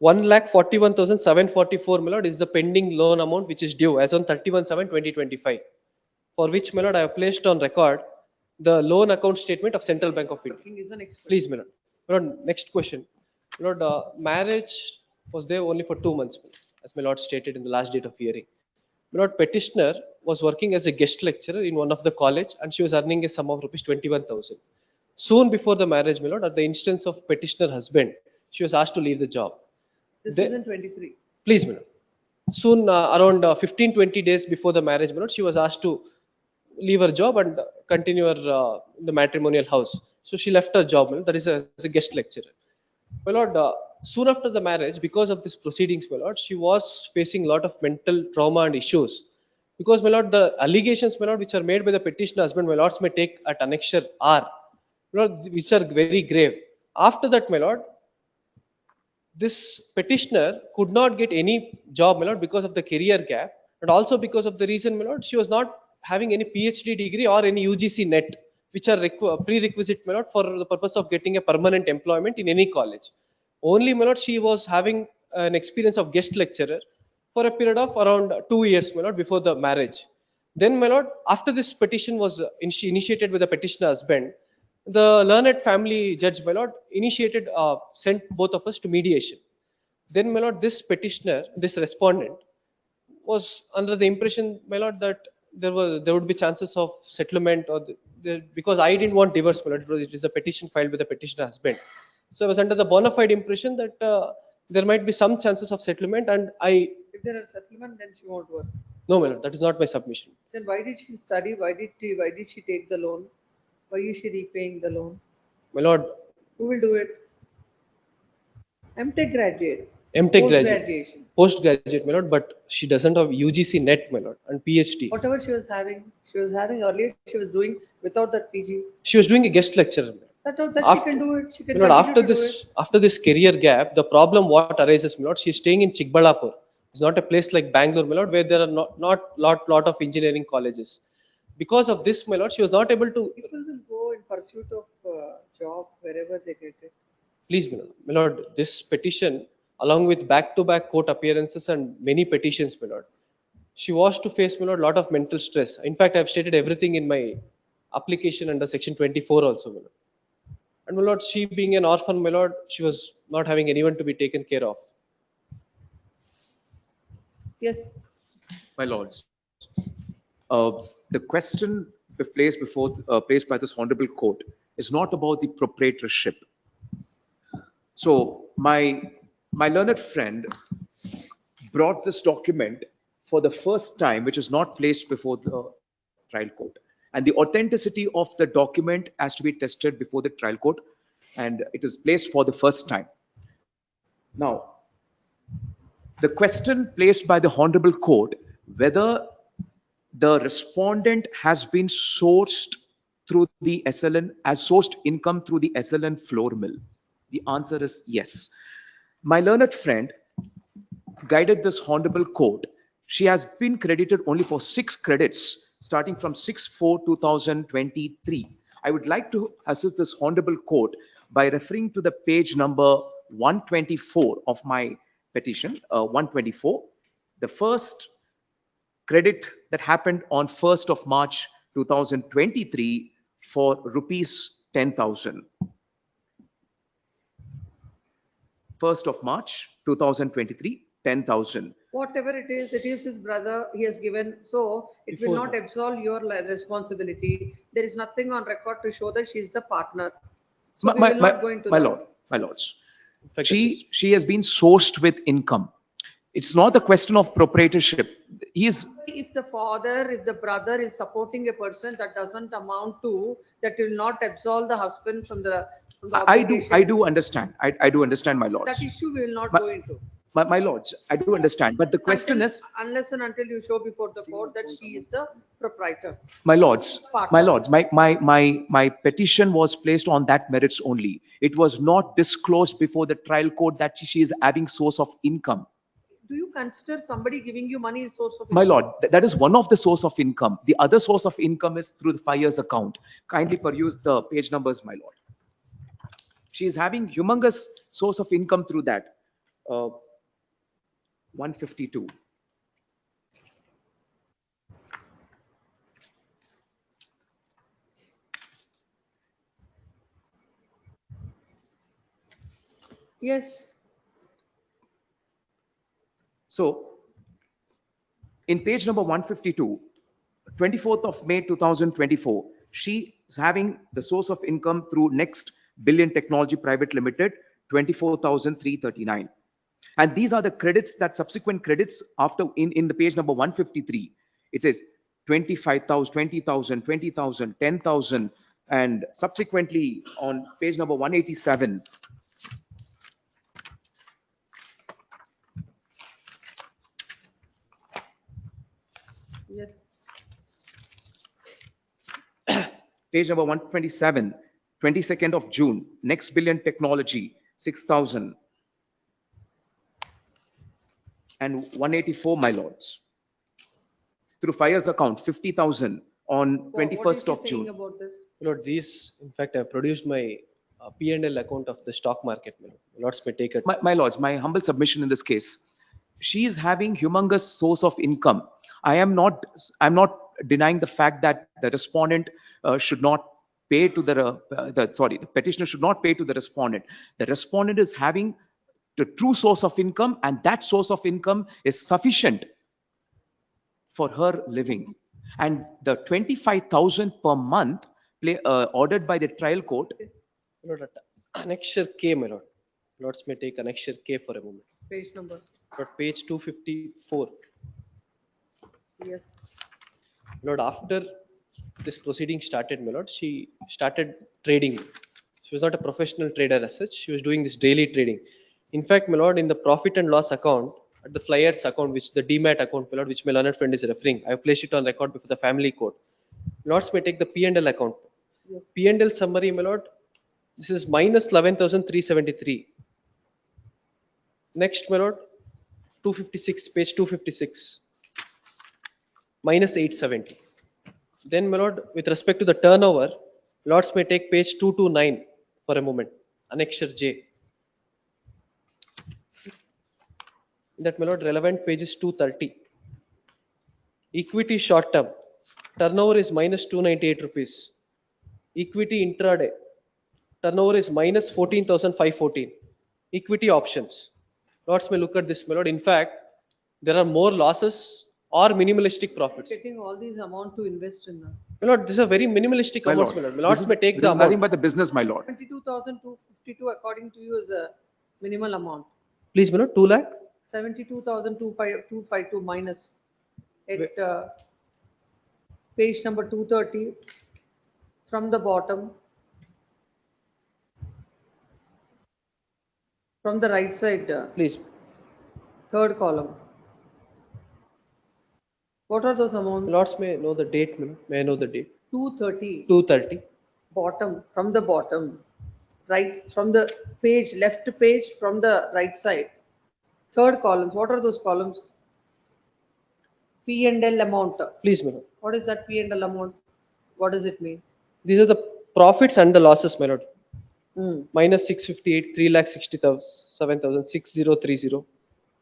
1,41,744, my lord, is the pending loan amount which is due as on 31/7/2025, for which, my lord, I have placed on record the loan account statement of Central Bank of India. Working is the next question. Please, my lord. My lord, next question. My lord, marriage was there only for 2 months, my lord, as my lord stated in the last date of hearing. My lord, petitioner was working as a guest lecturer in one of the college, and she was earning a sum of rupees 21,000. Soon before the marriage, my lord, at the instance of petitioner husband, she was asked to leave the job. This They- is in 23. Please, madam. Soon, around 15-20 days before the marriage, madam, she was asked to leave her job and continue her the matrimonial house. So she left her job, madam. That is as a guest lecturer. My lord, soon after the marriage, because of these proceedings, my lord, she was facing a lot of mental trauma and issues. Because, my lord, the allegations, my lord, which are made by the petitioner husband, my lords may take at annexure R, my lord, which are very grave. After that, my lord, this petitioner could not get any job, my lord, because of the career gap, and also because of the reason, my lord, she was not having any PhD degree or any UGC net, which are prerequisite, my lord, for the purpose of getting a permanent employment in any college. Only, my lord, she was having an experience of guest lecturer for a period of around 2 years, my lord, before the marriage. Then, my lord, after this petition was initiated with the petitioner husband, the learned family judge, my lord, initiated, sent both of us to mediation. Then, my lord, this petitioner, this respondent, was under the impression, my lord, that there would be chances of settlement, or because I didn't want divorce, my lord. It is a petition filed with the petitioner husband. So I was under the bona fide impression that there might be some chances of settlement, and If there are settlement, then she won't work. no, my lord, that is not my submission. Then why did she study? Why did she take the loan? Why is she repaying the loan? My lord, Who will do it? MTech graduate. MTech graduate, Post-graduation. postgraduate, my lord, but she doesn't have UGC net, my lord, and PhD. Whatever she was having earlier, she was doing without that PG. She was doing a guest lecture. That After- she can do it. She can My lord, continue to do it. after this career gap, the problem what arises, my lord, she is staying in Chikbalapur. It's not a place like Bangalore, my lord, where there are not lot of engineering colleges. Because of this, my lord, she was not able to. People will go in pursuit of job wherever they get it. Please, my lord, this petition, along with back-to-back court appearances and many petitions, my lord, she was to face, my lord, lot of mental stress. In fact, I have stated everything in my application under section 24 also, my lord. And my lord, she being an orphan, my lord, she was not having anyone to be taken care of. Yes. My lords, the question placed by this honorable court is not about the proprietorship. So my learned friend brought this document for the first time, which is not placed before the trial court. And the authenticity of the document has to be tested before the trial court, and it is placed for the first time. Now, the question placed by the honorable court, whether the respondent has been sourced through the SLN, has sourced income through the SLN floor mill. The answer is yes. My learned friend guided this honorable court. She has been credited only for 6 credits starting from 6/4/2023. I would like to assist this honorable court by referring to the page number 124 of my petition, 124. The first credit that happened on 1st of March 2023 for rupees 10,000. 1st of March 2023, 10,000. Whatever it is his brother, he has given, so it will not absolve your responsibility. There is nothing on record to show that she is the partner. So we will not go into my that. lord, my lords. She has been sourced with income. It's not the question of proprietorship. If the father, if the brother is supporting a person, that doesn't amount to, that will not absolve the husband from the obligation. I do understand. I do understand, my lords. That issue we will not go into. My lords, I do understand, but the question is, unless and until you show before the court that she is the proprietor. my lords, my petition was placed on that merits only. It was not disclosed before the trial court that she is having source of income. Do you consider somebody giving you money as source of income? My lord, that is one of the source of income. The other source of income is through the 5 years account. Kindly peruse the page numbers, my lord. She is having humongous source of income through that. 152. Yes. So, in page number 152, 24th of May 2024, she is having the source of income through Next Billion Technology Private Limited, 24,339. And these are the credits, that subsequent credits after in the page number 153. It says 25,000, 20,000, 20,000, 10,000, and subsequently on page number 187. Yes. Page number 127, 22nd of June, Next Billion Technology, 6,000. And 184, my lords. Through 5 years account, 50,000 on 21st of June. About this? Lord, these, in fact, I produced my P&L account of the stock market. My lords may take it. My lords, my humble submission in this case. She is having humongous source of income. I'm not denying the fact that the respondent should not pay to the petitioner should not pay to the respondent. The respondent is having the true source of income, and that source of income is sufficient for her living. And the 25,000 per month ordered by the trial court. Lord, annexure K, my lord. Lords may take annexure K for a moment. Page number. Lord, page 254. Yes. Lord, after this proceeding started, my lord, she started trading. She was not a professional trader as such. She was doing this daily trading. In fact, my lord, in the profit and loss account, at the flyers account, which the demat account, my lord, which my learned friend is referring, I have placed it on record before the family court. Lords may take the P&L account. Yes. P&L summary, my lord, this is minus 11,373. Next, my lord, 256, page 256, minus 870. Then, my lord, with respect to the turnover, lords may take page 229 for a moment, annexure J. That, my lord, relevant page is 230. Equity short term, turnover is minus 298 rupees. Equity intraday, turnover is minus 14,514. Equity options, lords may look at this, my lord. In fact, there are more losses or minimalistic profits. Getting all these amount to invest in. My lord, this is a very minimalistic amounts, my lord. My lords may take the amount. Nothing but the business, my lord. 72,252 according to you is a minimal amount. Please, my lord, 2 lakh. 72,252 minus at page number 230 from the bottom, from the right side, Please. third column. What are those amounts? Lords may know the date, may I know the date? 230. 230. Bottom, from the bottom, right, from the page, left page from the right side. Third columns, what are those columns? P&L amount. Please, my lord. What is that P&L amount? What does it mean? These are the profits and the losses, my lord. Mm. Minus 658, 3,60,000, 6030,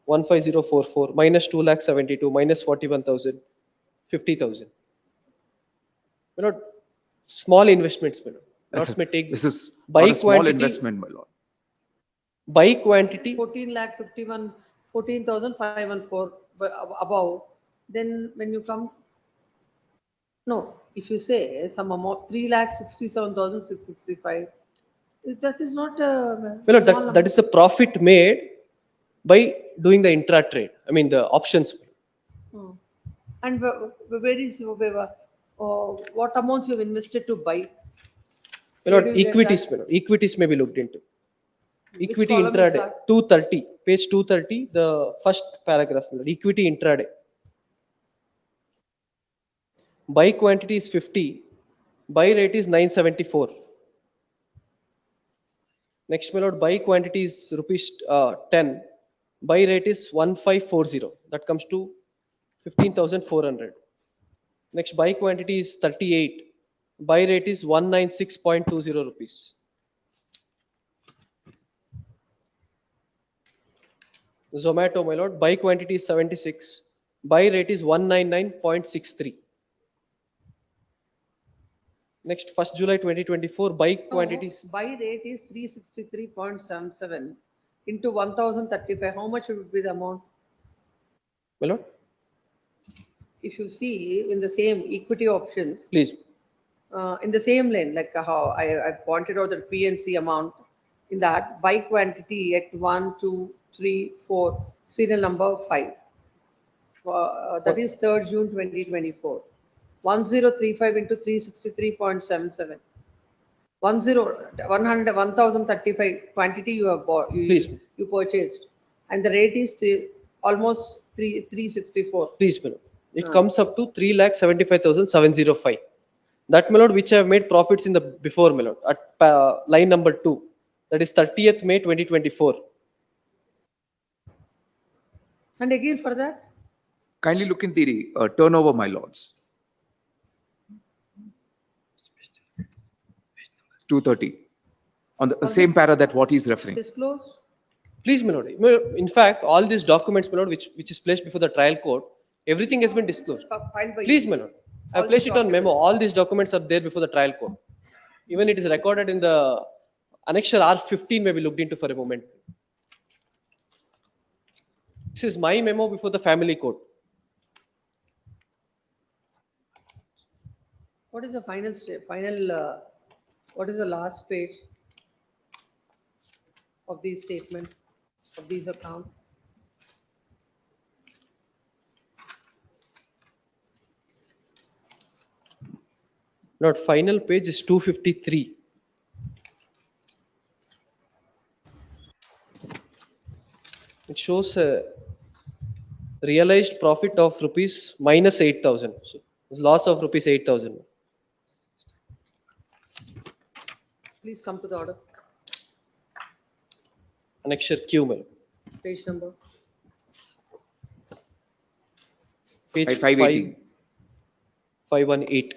15044, minus 2,72,000, minus 41,000, 50,000. My lord, small investments, my lord. Lots may take This is by not a small quantity, investment, my lord. by quantity. 14,514 above, then when you come, no, if you say some amount, 3,67,665, that is not a My lord, small that is the profit made by doing the intra trade. I mean the options. Hmm. And where is, what amounts you have invested to buy? My Where lord, do you get equities, that? my lord, equities may be looked into. Which Equity column is intraday, that? 230, page 230, the first paragraph, my lord, equity intraday. Buy quantity is 50, buy rate is 974. Next, my lord, buy quantity is rupees 10, buy rate is 1540. That comes to 15,400. Next, buy quantity is 38, buy rate is 196.20 rupees. Zomato, my lord, buy quantity is 76, buy rate is 199.63. Next, 1st July 2024, buy No, quantities. buy rate is 363.77 into 1,035. How much would be the amount? My lord, If you see in the same equity options, please. in the same lane, like how I pointed out the PNC amount, in that buy quantity at 1, 2, 3, 4, serial number 5. That is 3rd June 2024. 1035 into 363.77. 1,035 quantity you have bought, Please. you purchased, and the rate is almost 364. Please, my lord. It Ah. comes up to 3,75,705. That, my lord, which I have made profits in the before, my lord, at line number 2. That is 30th May 2024. And again for that, Kindly look in the turnover, my lords. 230. On the same para that what he's referring. disclosed. Please, my lord. In fact, all these documents, my lord, which is placed before the trial court, everything has been disclosed. Filed by Please, you. my lord. I All have placed these it on memo. documents. All these documents are there before the trial court. Even it is recorded in the annexure R15 may be looked into for a moment. This is my memo before the family court. What is the final what is the last page of these statement, of these account? Not final page is 253. It shows a realized profit of rupees minus 8,000. So it's loss of rupees 8,000. Please come to the order. Annexure Q, my lord. Page number. Page 518. 518.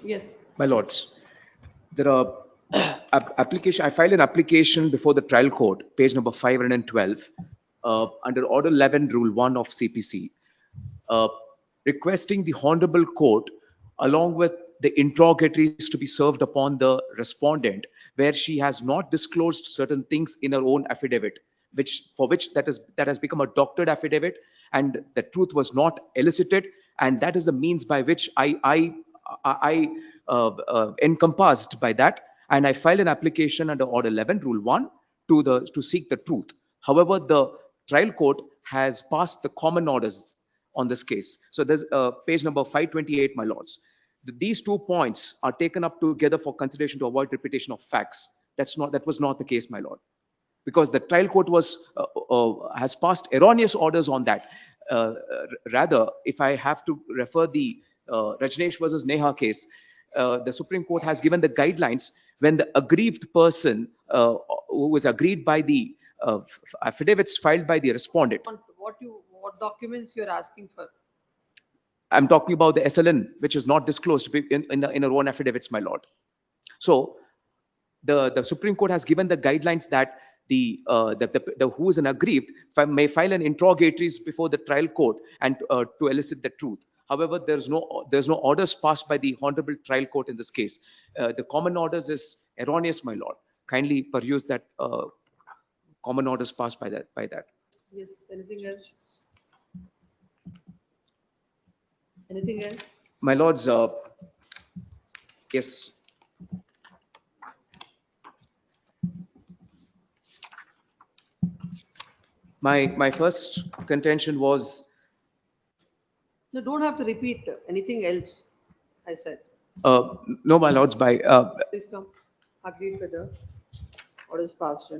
Yes. My lords, there are application. I filed an application before the trial court, page number 512, under Order 11, Rule 1 of CPC, uh, requesting the Honorable Court, along with the interrogatories to be served upon the respondent, where she has not disclosed certain things in her own affidavit, which that has become a doctored affidavit, and the truth was not elicited, and that is the means by which I encompassed by that, and I filed an application under Order 11, Rule 1 to seek the truth. However, the trial court has passed the common orders on this case. So there's page number 528, my lords. These 2 points are taken up together for consideration to avoid repetition of facts. That was not the case, my lord, because the trial court has passed erroneous orders on that. Rather, if I have to refer the Rajneesh versus Neha case, the Supreme Court has given the guidelines when the aggrieved person who was agreed by the affidavits filed by the respondent. What documents you're asking for? I'm talking about the SLN, which is not disclosed in her own affidavits, my lord. So the Supreme Court has given the guidelines that the who is an aggrieved may file an interrogatories before the trial court and to elicit the truth. However, there's no orders passed by the honorable trial court in this case. The common orders is erroneous, my lord. Kindly peruse that common orders passed by that. Yes. Anything else? Anything else? My lords, yes. My first contention was. No, don't have to repeat anything else. I said. No, my lords, Please come. Agreed with the orders passed.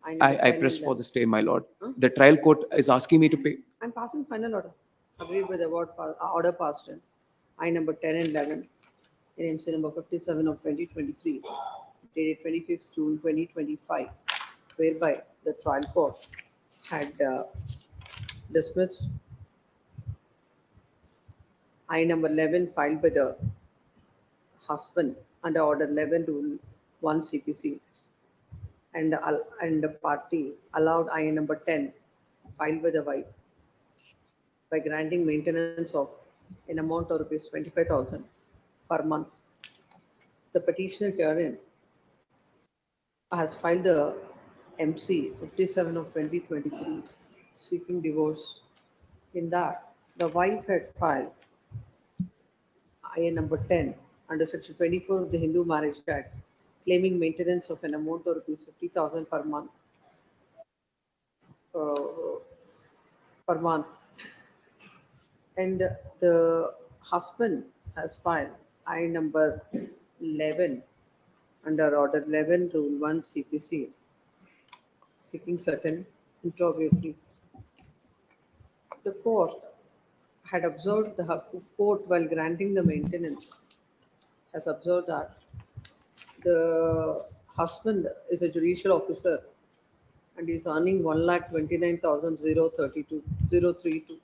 I press for the stay, my lord. Huh? The trial court is asking me to pay. I'm passing final order. Agreed with the order passed in I number 10 and 11 in MC number 57 of 2023, dated 25th June 2025, whereby the trial court had dismissed I number 11 filed by the husband under Order 11 Rule 1 CPC, and the party allowed I number 10 filed by the wife by granting maintenance of an amount of rupees 25,000 per month. The petitioner herein has filed the MC 57 of 2023 seeking divorce. In that, the wife had filed IA number 10 under section 24 of the Hindu Marriage Act, claiming maintenance of an amount of rupees 50,000 per month. And the husband has filed I number 11 under Order 11 Rule 1 CPC, seeking certain interrogatories. The court had observed, the court while granting the maintenance has observed that the husband is a judicial officer and is earning 1,29,032.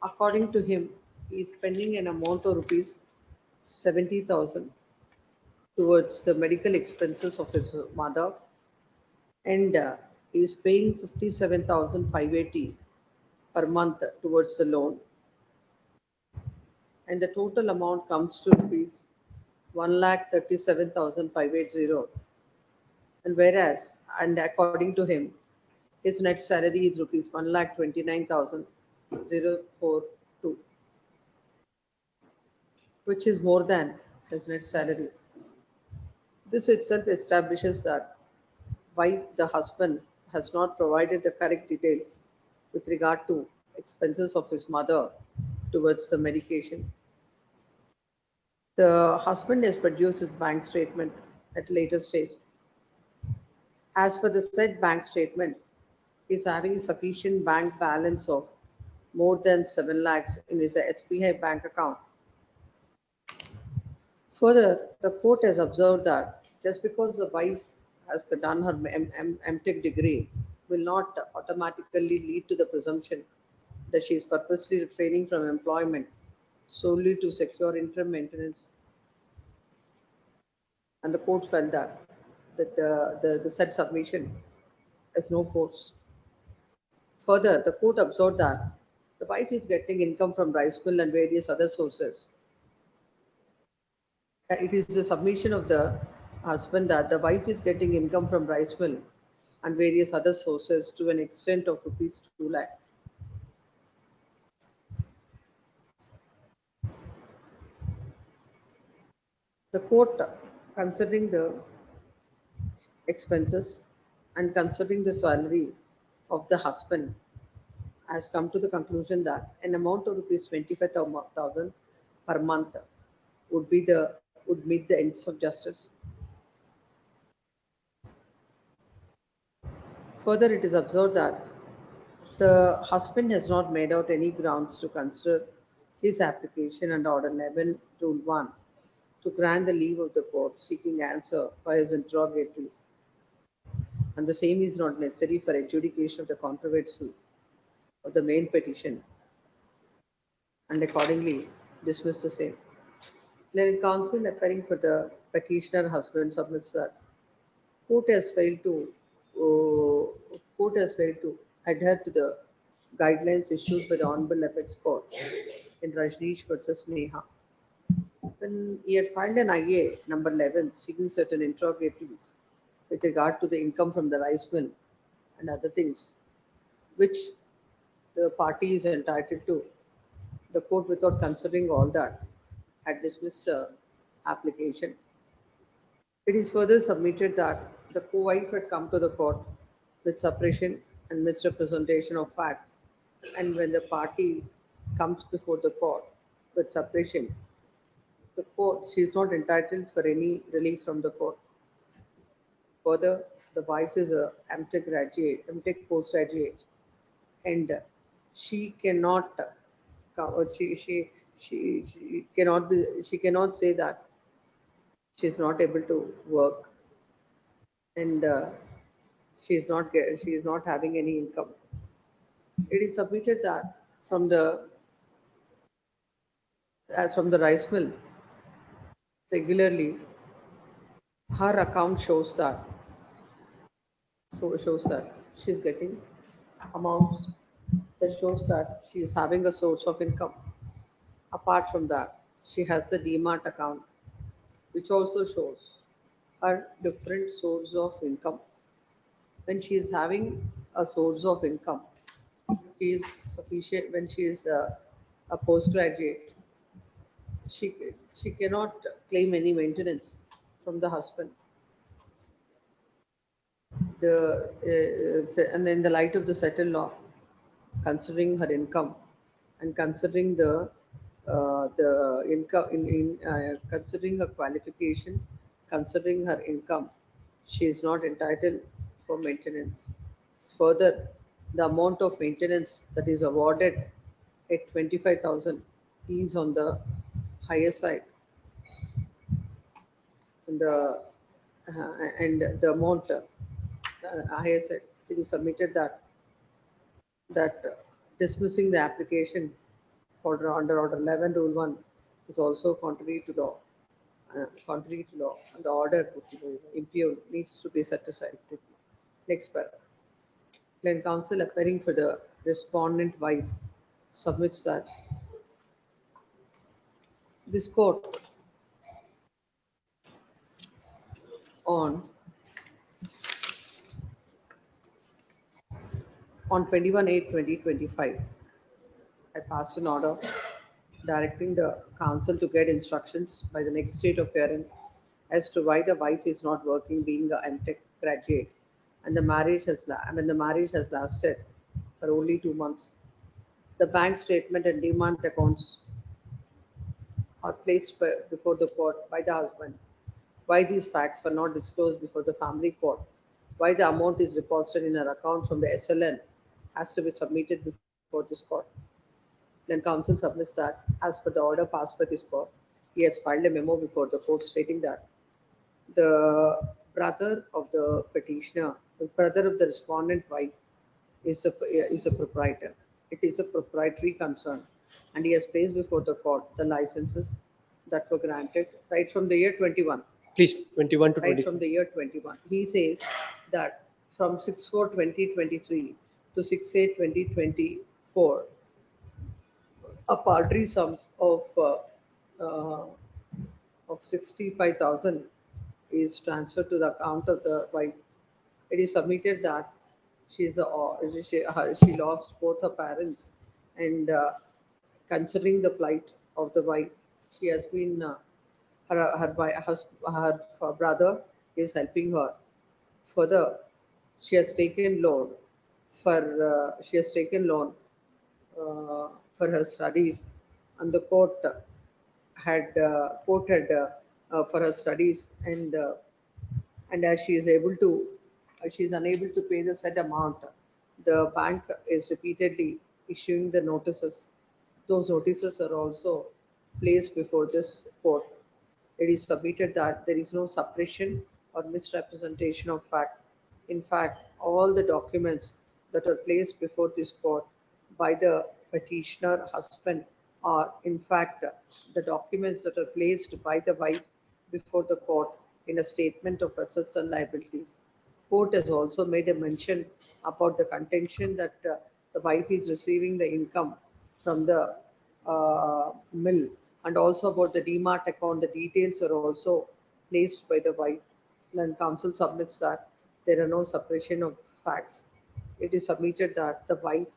According to him, he is spending an amount of rupees 70,000 towards the medical expenses of his mother, and he is paying 57,580 per month towards the loan, and the total amount comes to rupees 1,37,580. And whereas, and according to him, his net salary is rupees 1,29,042, which is more than his net salary. This itself establishes that the husband has not provided the correct details with regard to expenses of his mother towards the medication. The husband has produced his bank statement at a later stage. As per the said bank statement, he is having sufficient bank balance of more than 7 lakhs in his SBI bank account. Further, the court has observed that just because the wife has done her MTech degree will not automatically lead to the presumption that she is purposely refraining from employment solely to secure interim maintenance and the court felt that the said submission has no force. Further, the court observed that the wife is getting income from rice mill and various other sources. It is the submission of the husband that the wife is getting income from rice mill and various other sources to an extent of rupees 2 lakh. The court, considering the expenses and considering the salary of the husband, has come to the conclusion that an amount of rupees 25,000 per month would meet the ends of justice. Further, it is observed that the husband has not made out any grounds to consider his application under Order 11, Rule 1 to grant the leave of the court seeking answer for his interrogatories, and the same is not necessary for adjudication of the controversy of the main petition, and accordingly dismiss the same. Learned counsel appearing for the petitioner husband submits that court has failed to adhere to the guidelines issued by the Honorable Apex Court in Rajneesh versus Neha. When he had filed an IA number 11 seeking certain interrogatories with regard to the income from the rice mill and other things which the party is entitled to, the court, without considering all that, had dismissed the application. It is further submitted that the co-wife had come to the court with suppression and misrepresentation of facts, and when the party comes before the court with suppression, the court, she is not entitled for any relief from the court. Further, the wife is a MTech graduate, MTech postgraduate, and she cannot she cannot say that she is not able to work, and she is not having any income. It is submitted that from the rice mill, regularly her account shows that she is getting amounts that shows that she is having a source of income. Apart from that, she has the DMAT account, which also shows her different source of income. When she is having a source of income, she is sufficient. When she is a postgraduate, she cannot claim any maintenance from the husband. And in the light of the settled law, considering her income and considering the income considering her qualification, considering her income, she is not entitled for maintenance. Further, the amount of maintenance that is awarded at 25,000 is on the higher side, and the amount higher side. It is submitted that dismissing the application for under Order 11, Rule 1 is also contrary to law. And the order impugned needs to be set aside. Next paragraph. When counsel appearing for the respondent wife submits that this court on 21/8/2025, I passed an order directing the counsel to get instructions by the next date of hearing as to why the wife is not working, being a MTech graduate, and the marriage has lasted for only 2 months. The bank statement and demand accounts are placed before the court by the husband. Why these facts were not disclosed before the family court? Why the amount is deposited in her account from the SLN has to be submitted before this court. Then counsel submits that, as per the order passed by this court, he has filed a memo before the court stating that the brother of the petitioner, the brother of the respondent wife, is a proprietor. It is a proprietary concern, and he has placed before the court the licenses that were granted right from the year 21 Please, 21 to right 24. from the year 21. He says that from 6/4/2023 to 6/8/2024, a paltry sum uh, of 65,000 is transferred to the account of the wife. It is submitted that she lost both her parents, and considering the plight of the wife, she has been her brother is helping her. Further, she has taken loan for her studies, and the court had for her studies, and as she is unable to pay the said amount, the bank is repeatedly issuing the notices. Those notices are also placed before this court. It is submitted that there is no suppression or misrepresentation of fact. In fact, all the documents that are placed before this court by the petitioner husband are, in fact, the documents that are placed by the wife before the court in a statement of assets and liabilities. Court has also made a mention about the contention that the wife is receiving the income from the mill, and also about the demat account. The details are also placed by the wife, and counsel submits that there are no suppression of facts. It is submitted that the wife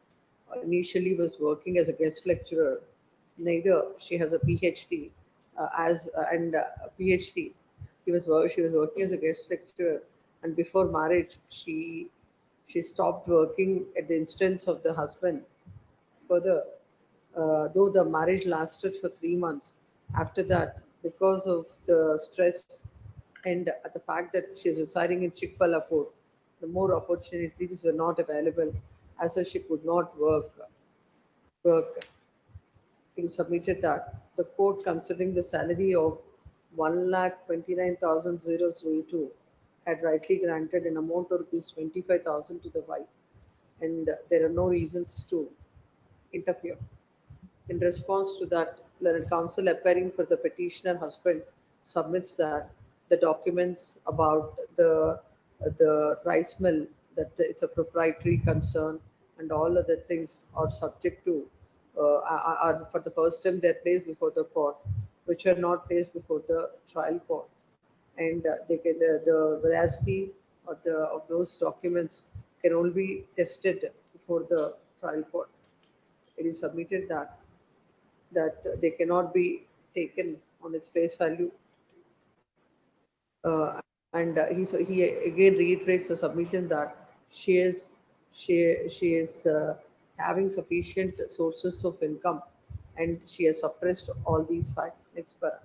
initially was working as a guest lecturer. Neither she has a PhD as and a PhD. She was working as a guest lecturer, and before marriage, she stopped working at the instance of the husband. Further, though the marriage lasted for 3 months, after that, because of the stress and the fact that she is residing in Chikballapur, the more opportunities were not available, as she could not work. It is submitted that the court, considering the salary of 1,29,032, had rightly granted an amount of rupees 25,000 to the wife, and there are no reasons to interfere. In response to that, learned counsel appearing for the petitioner husband submits that the documents about the rice mill, that it's a proprietary concern, and all other things are subject to are for the first time they're placed before the court, which are not placed before the trial court, and the veracity of those documents can only be tested before the trial court. It is submitted that they cannot be taken on its face value. And he again reiterates the submission that she is having sufficient sources of income, and she has suppressed all these facts. Next para.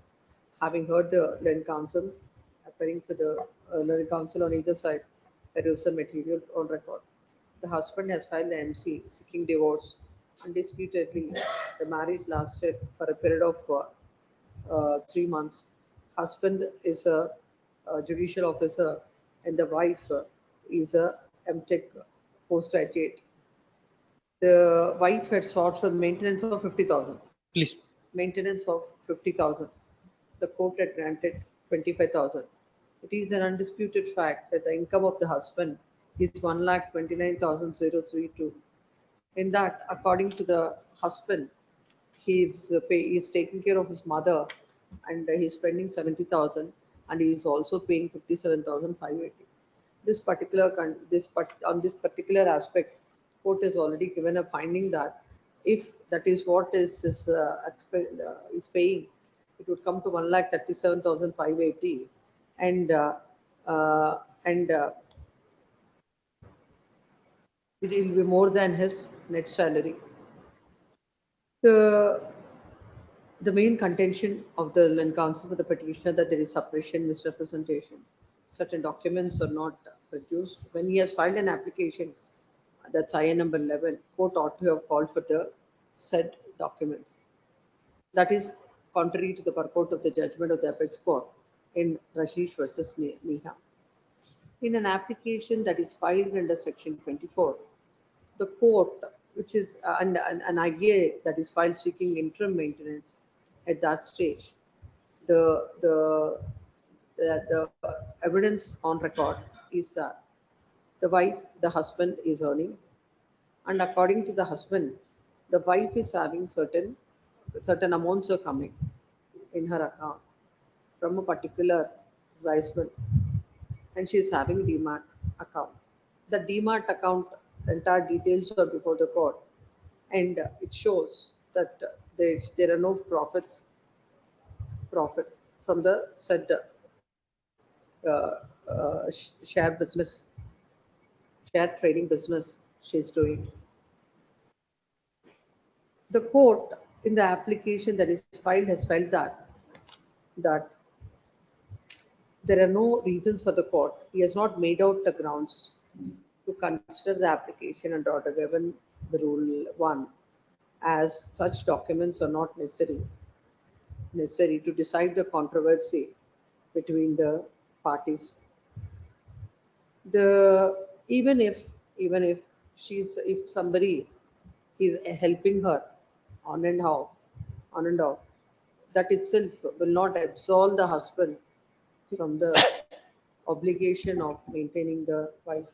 Having heard the learned counsel appearing for the learned counsel on either side, there is a material on record. The husband has filed the MC seeking divorce. Undisputedly, the marriage lasted for a period of 3 months. Husband is a judicial officer, and the wife is a MTech postgraduate. The wife had sought for maintenance of 50,000. Please. Maintenance of 50,000. The court had granted 25,000. It is an undisputed fact that the income of the husband is 1,29,032. In that, according to the husband, he is taking care of his mother, and he's spending 70,000, and he is also paying 57,580. On this particular aspect, court has already given a finding that if that is what is paying, it would come to 1,37,580, and it will be more than his net salary. The main contention of the learned counsel for the petitioner that there is suppression, misrepresentation. Certain documents are not produced. When he has filed an application, that's IN number 11, court ought to have called for the said documents. That is contrary to the purport of the judgment of the apex court in Rashish versus Neha. In an application that is filed under section 24, the court, which is an idea that is filed seeking interim maintenance, at that stage, the the evidence on record is that the wife, the husband is earning, and according to the husband, the wife is having certain amounts are coming in her account from a particular advisement, and she is having demat account. The demat account entire details are before the court, and it shows that there are no profit from the said share business, share trading business she is doing. The court in the application that is filed has felt that there are no reasons for the court. He has not made out the grounds to consider the application and order given the rule 1, as such documents are not necessary to decide the controversy between the parties. Even if if somebody is helping her on and off, that itself will not absolve the husband from the obligation of maintaining the wife.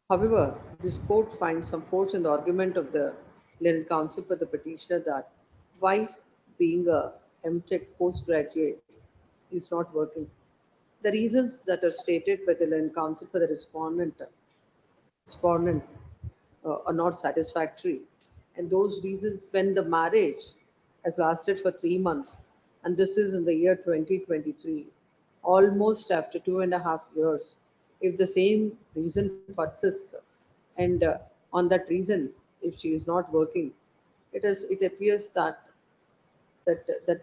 However, this court finds some force in the argument of the legal counsel for the petitioner that wife, being a MTech postgraduate, is not working. The reasons that are stated by the legal counsel for the respondent are not satisfactory. And those reasons, when the marriage has lasted for 3 months, and this is in the year 2023, almost after 2.5 years, if the same reason persists, and on that reason, if she is not working, it appears that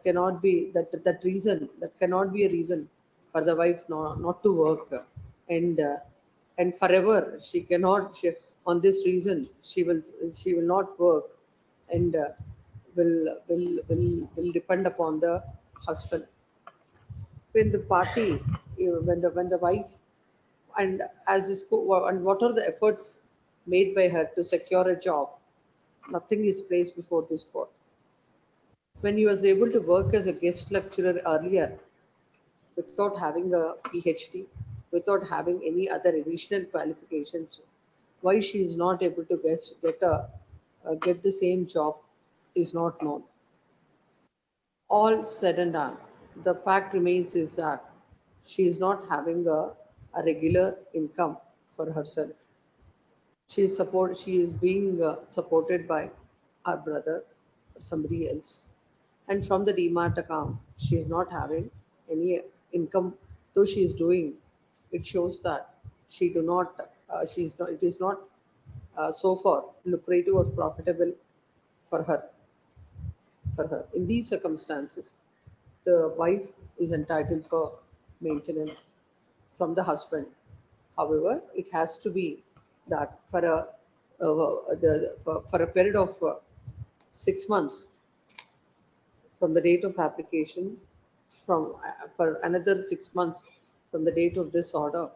cannot be that cannot be a reason for the wife not to work, and forever she cannot on this reason she will not work, and will depend upon the husband. When the party when the wife, and as this and what are the efforts made by her to secure a job, nothing is placed before this court. When he was able to work as a guest lecturer earlier without having a PhD, without having any other additional qualifications, why she is not able to get the same job is not known. All said and done, the fact remains is that she is not having a regular income for herself. She is being supported by her brother or somebody else. And from the demat account, she is not having any income, though she is doing. It shows that it is not so far lucrative or profitable for her. In these circumstances, the wife is entitled for maintenance from the husband. However, it has to be that for a period of 6 months from the date of application, for another 6 months from the date of this order,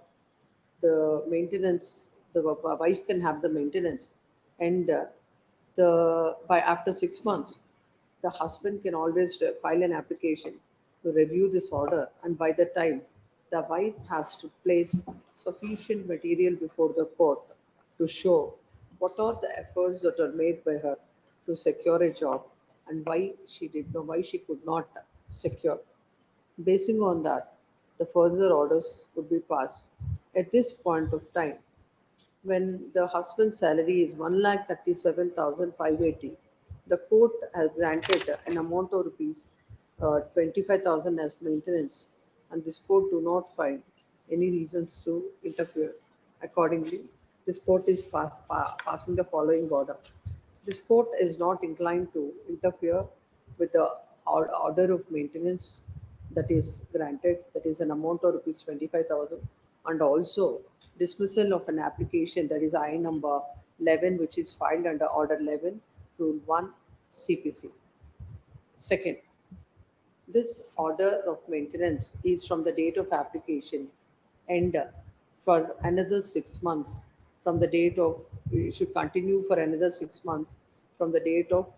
the maintenance, the wife can have the maintenance, and by after 6 months, the husband can always file an application to review this order, and by that time, the wife has to place sufficient material before the court to show what are the efforts that are made by her to secure a job, and why she could not secure. Basing on that, the further orders would be passed. At this point of time, when the husband's salary is 1,37,580, the court has granted an amount of rupees 25,000 as maintenance, and this court do not find any reasons to interfere. Accordingly, this court is passing the following order. This court is not inclined to interfere with the order of maintenance that is granted, that is an amount of rupees 25,000, and also dismissal of an application, that is I number 11, which is filed under order 11, rule 1 CPC. Second, this order of maintenance is from the date of application, and for another 6 months from the date of, it should continue for another 6 months from the date of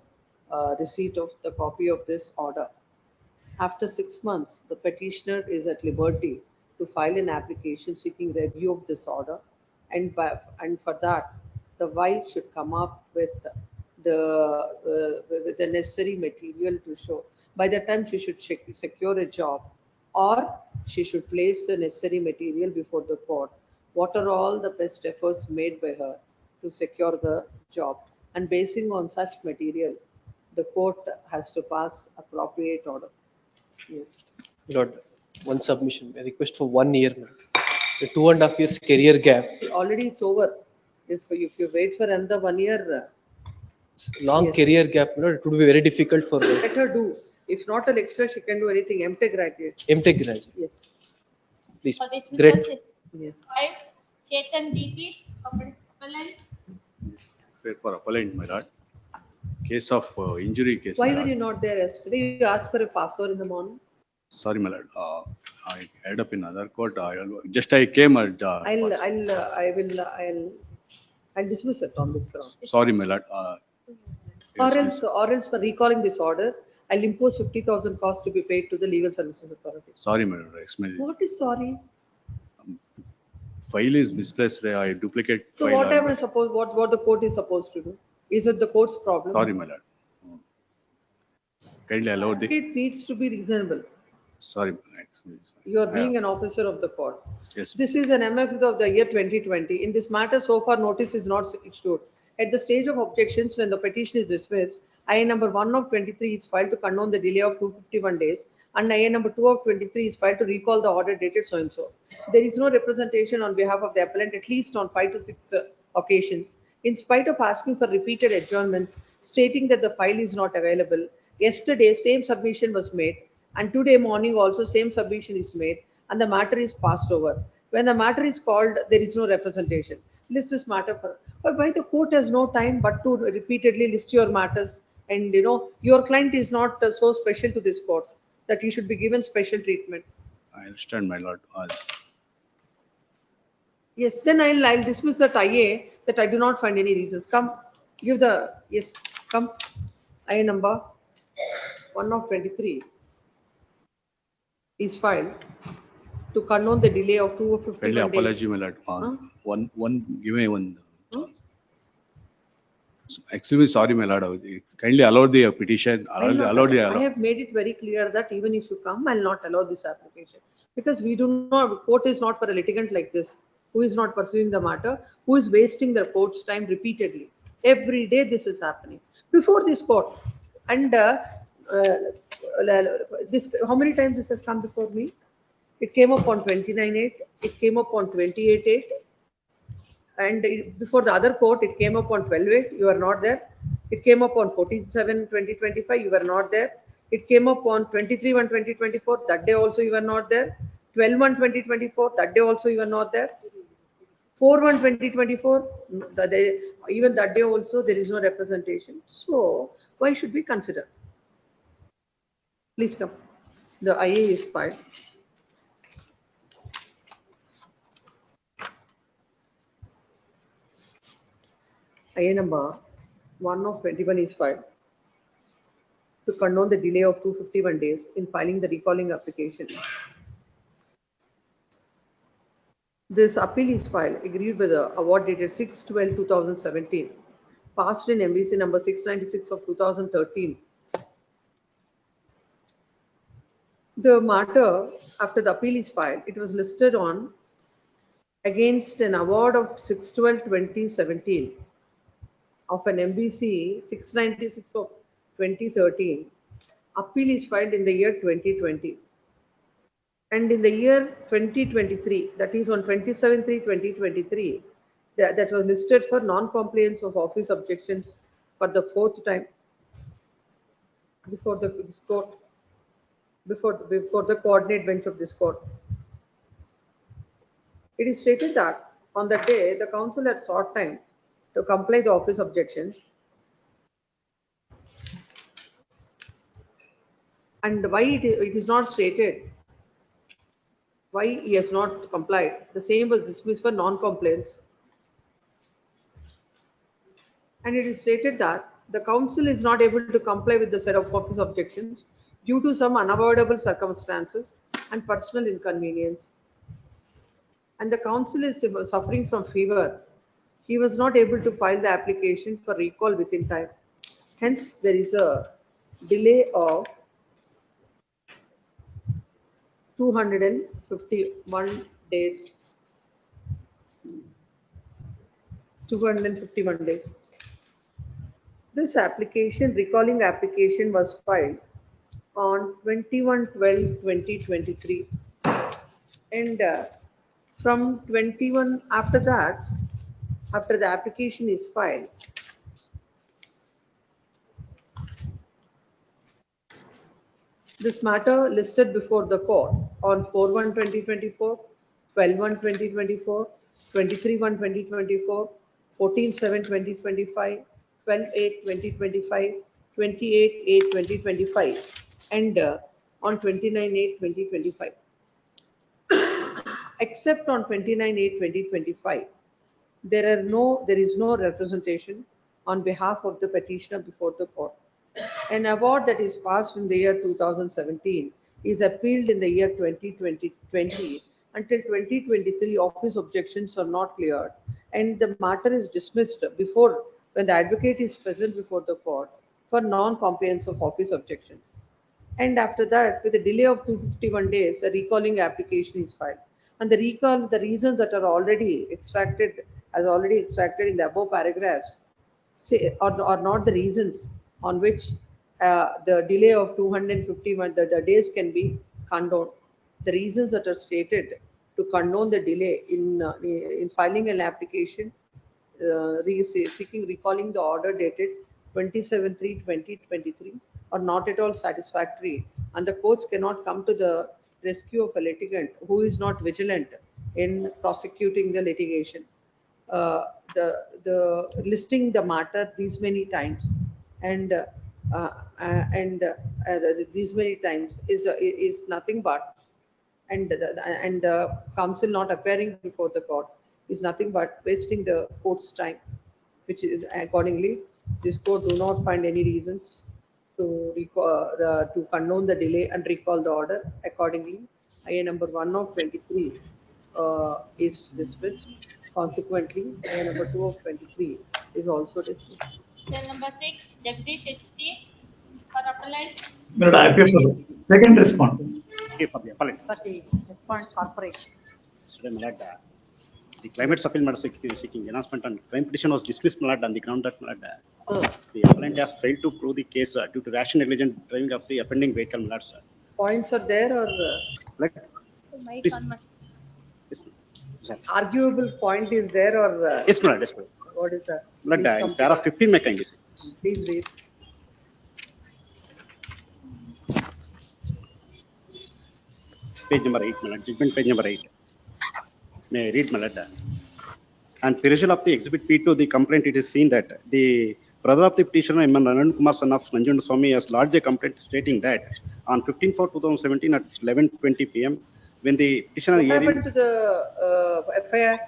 receipt of the copy of this order. After 6 months, the petitioner is at liberty to file an application seeking review of this order, and for that, the wife should come up with the necessary material to show. By the time she should secure a job, or she should place the necessary material before the court. What are all the best efforts made by her to secure the job? And basing on such material, the court has to pass appropriate order. Yes. Lord, one submission. A request for 1 year. A 2.5 years career gap. Already it's over. If you wait for another 1 year, long yes. career gap, it would be very difficult for her. Let her do. If not a lecturer, she can do anything. MTech graduate. MTech graduate. Yes. Please. For dismissal, Great. Yes. 5, Chetan DP, appellant. Wait for appellant, my lord. Case of injury case. Why my were lord. you not there yesterday? You asked for a password in the morning. Sorry, my lord. I ended up in other court. I came at. I'll dismiss it on this ground. Sorry, my lord. Or else for recalling this order, I'll impose 50,000 cost to be paid to the Legal Services Authority. Sorry, my lord. What is sorry? File is misplaced. I duplicate. So file. what am I supposed? What the court is supposed to do? Is it the court's problem? Sorry, my lord. Kindly allow the. It needs to be reasonable. Sorry, excuse me. You are being an officer of the court. Yes. This is an MF of the year 2020. In this matter, so far, notice is not issued. At the stage of objections, when the petition is dismissed, IA number 1 of 23 is filed to condone the delay of 251 days, and IA number 2 of 23 is filed to recall the order dated so and so. There is no representation on behalf of the appellant, at least on 5 to 6 occasions. In spite of asking for repeated adjournments, stating that the file is not available, yesterday same submission was made, and today morning also same submission is made, and the matter is passed over. When the matter is called, there is no representation. List this matter but why the court has no time but to repeatedly list your matters, and your client is not so special to this court that he should be given special treatment. I understand, my lord. Yes, then I'll dismiss that IA that I do not find any reasons. Come, give the, yes, come. IA number 1 of 23 is filed to condone the delay of 251 Kindly days. apology, my lord. Give me one. Excuse me, sorry, my lord. Kindly allow the petition. I have made it very clear that even if you come, I'll not allow this application, because we do not. Court is not for a litigant like this, who is not pursuing the matter, who is wasting the court's time repeatedly. Every day this is happening before this court, and this. How many times this has come before me? It came up on 29/8. It came up on 28/8. And before the other court, it came up on 12/8. You are not there. It came up on 14/7/2025. You were not there. It came up on 23/1/2024. That day also you were not there. 12/1/2024. That day also you were not there. 4/1/2024. Even that day also there is no representation. So why should we consider? Please come. The IA is filed. IA number 1 of 21 is filed to condone the delay of 251 days in filing the recalling application. This appeal is filed agreed with the award dated 6/12/2017, passed in MBC number 696 of 2013. The matter, after the appeal is filed, it was listed on against an award of 6/12/2017 of an MBC 696 of 2013. Appeal is filed in the year 2020. And in the year 2023, that is on 27/3/2023, that was listed for non-compliance of office objections for the 4th time before this court, before the coordinate bench of this court. It is stated that on that day, the counsel had sought time to comply the office objection, and why it is not stated why he has not complied. The same was dismissed for non-compliance, and it is stated that the counsel is not able to comply with the set of office objections due to some unavoidable circumstances and personal inconvenience, and the counsel is suffering from fever, he was not able to file the application for recall within time. Hence, there is a delay of 251 days. 251 days. This application, recalling application, was filed on 21/12/2023, and from 21 after that, after the application is filed, this matter listed before the court on 4/1/2024, 12/1/2024, 23/1/2024, 14/7/2025, 12/8/2025, 28/8/2025, and on 29/8/2025. Except on 29/8/2025, there is no representation on behalf of the petitioner before the court. An award that is passed in the year 2017 is appealed in the year 2020 until 2023. Office objections are not cleared, and the matter is dismissed before when the advocate is present before the court for non-compliance of office objections. And after that, with a delay of 251 days, a recalling application is filed. And the reasons that are already extracted in the above paragraphs are not the reasons on which the delay of 251 the days can be condoned. The reasons that are stated to condone the delay in filing an application seeking recalling the order dated 27/3/2023 are not at all satisfactory, and the courts cannot come to the rescue of a litigant who is not vigilant in prosecuting the litigation. The listing the matter these many times and these many times is nothing but, and the counsel not appearing before the court is nothing but wasting the court's time, which is accordingly this court do not find any reasons to condone the delay and recall the order. Accordingly, IA number 1 of 23 is dismissed. Consequently, IA number 2 of 23 is also dismissed. Cell number 6, Jagdish HT for appellant. But I appear for the second respondent. Okay, for the appellant. Respondent corporation. Yesterday, my lord, the claimant's appeal matter seeking enhancement and claim petition was dismissed, my lord, on the ground that, my lord, the appellant has failed to prove the case due to rash and negligent driving of the offending vehicle, my lord, sir. Points are there, or Please. arguable point is there, or Yes, my lord, yes, my lord. what is that? My lord, Please in para 15 may kindly say. Please read. Page number 8, my lord, judgment page number 8. May I read, my lord? And perusal of the exhibit P2, the complaint, it is seen that the brother of the petitioner, M.N. Anand Kumar, son of Nanjundu Swami, has lodged a complaint stating that on 15/4/2017 at 11:20 p.m., when the petitioner What hearing happened to the FIR?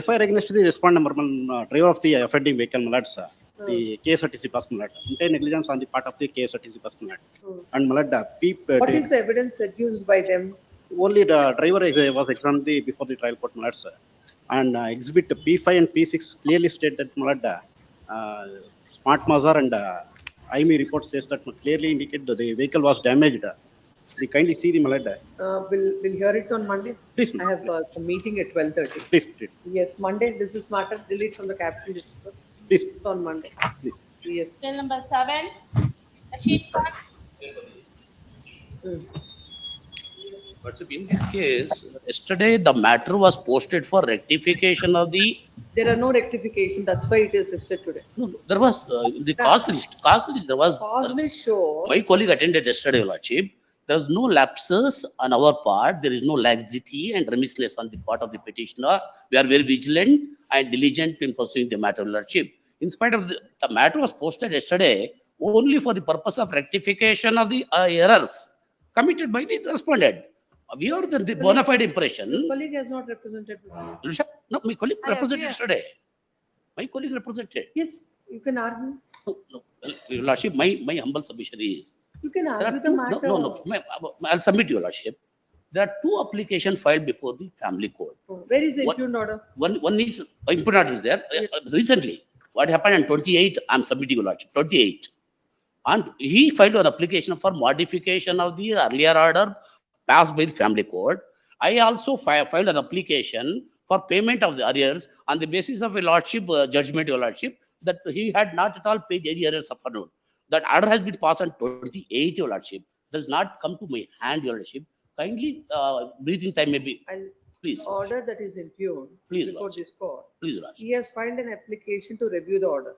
FIR against the respondent number one driver of the offending vehicle, my lord, sir. The KSRTC bus, my lord. Entire negligence on the part of the KSRTC bus, my lord. And my lord, What is the evidence adduced by them? only the driver was examined before the trial court, my lord, sir. And exhibit P5 and P6 clearly state that, my lord, Smart Mazar and IME report says that clearly indicate that the vehicle was damaged. They kindly see the, my lord. We'll hear it on Monday. Please, I have some meeting at 12:30. Please, please. Yes, Monday. This is matter. Delete from the caption. Sir. Please. It's on Monday. Please. Yes. Cell number 7, Rashid Khan. But in this case, yesterday the matter was posted for rectification of the. There are no rectification. That's why it is listed today. No, there was the cause list. Cause list there was. Cause list show. My colleague attended yesterday, Lordship. There was no lapses on our part. There is no laxity and remissness on the part of the petitioner. We are very vigilant and diligent in pursuing the matter, Lordship. In spite of the matter was posted yesterday only for the purpose of rectification of the errors committed by the respondent. We are the bona fide impression. Your colleague has not represented. No, my colleague represented yesterday. My colleague represented. Yes, you can argue. No, Lordship, my humble submission is You can There are argue the two, matter. I'll submit your lordship. There are two applications filed before the family court. Where is the impugned order? One is, impugned order is there. Recently, what happened on 28, I'm submitting your lordship, 28. And he filed an application for modification of the earlier order passed by the family court. I also filed an application for payment of the arrears on the basis of a lordship judgment, your lordship, that he had not at all paid any arrears of note. That order has been passed on 28, your lordship. Does not come to my hand, your lordship. Kindly, breathing time maybe. Please. Order that is impugned Please, before lordship. this court. Please, lordship. He has filed an application to review the order.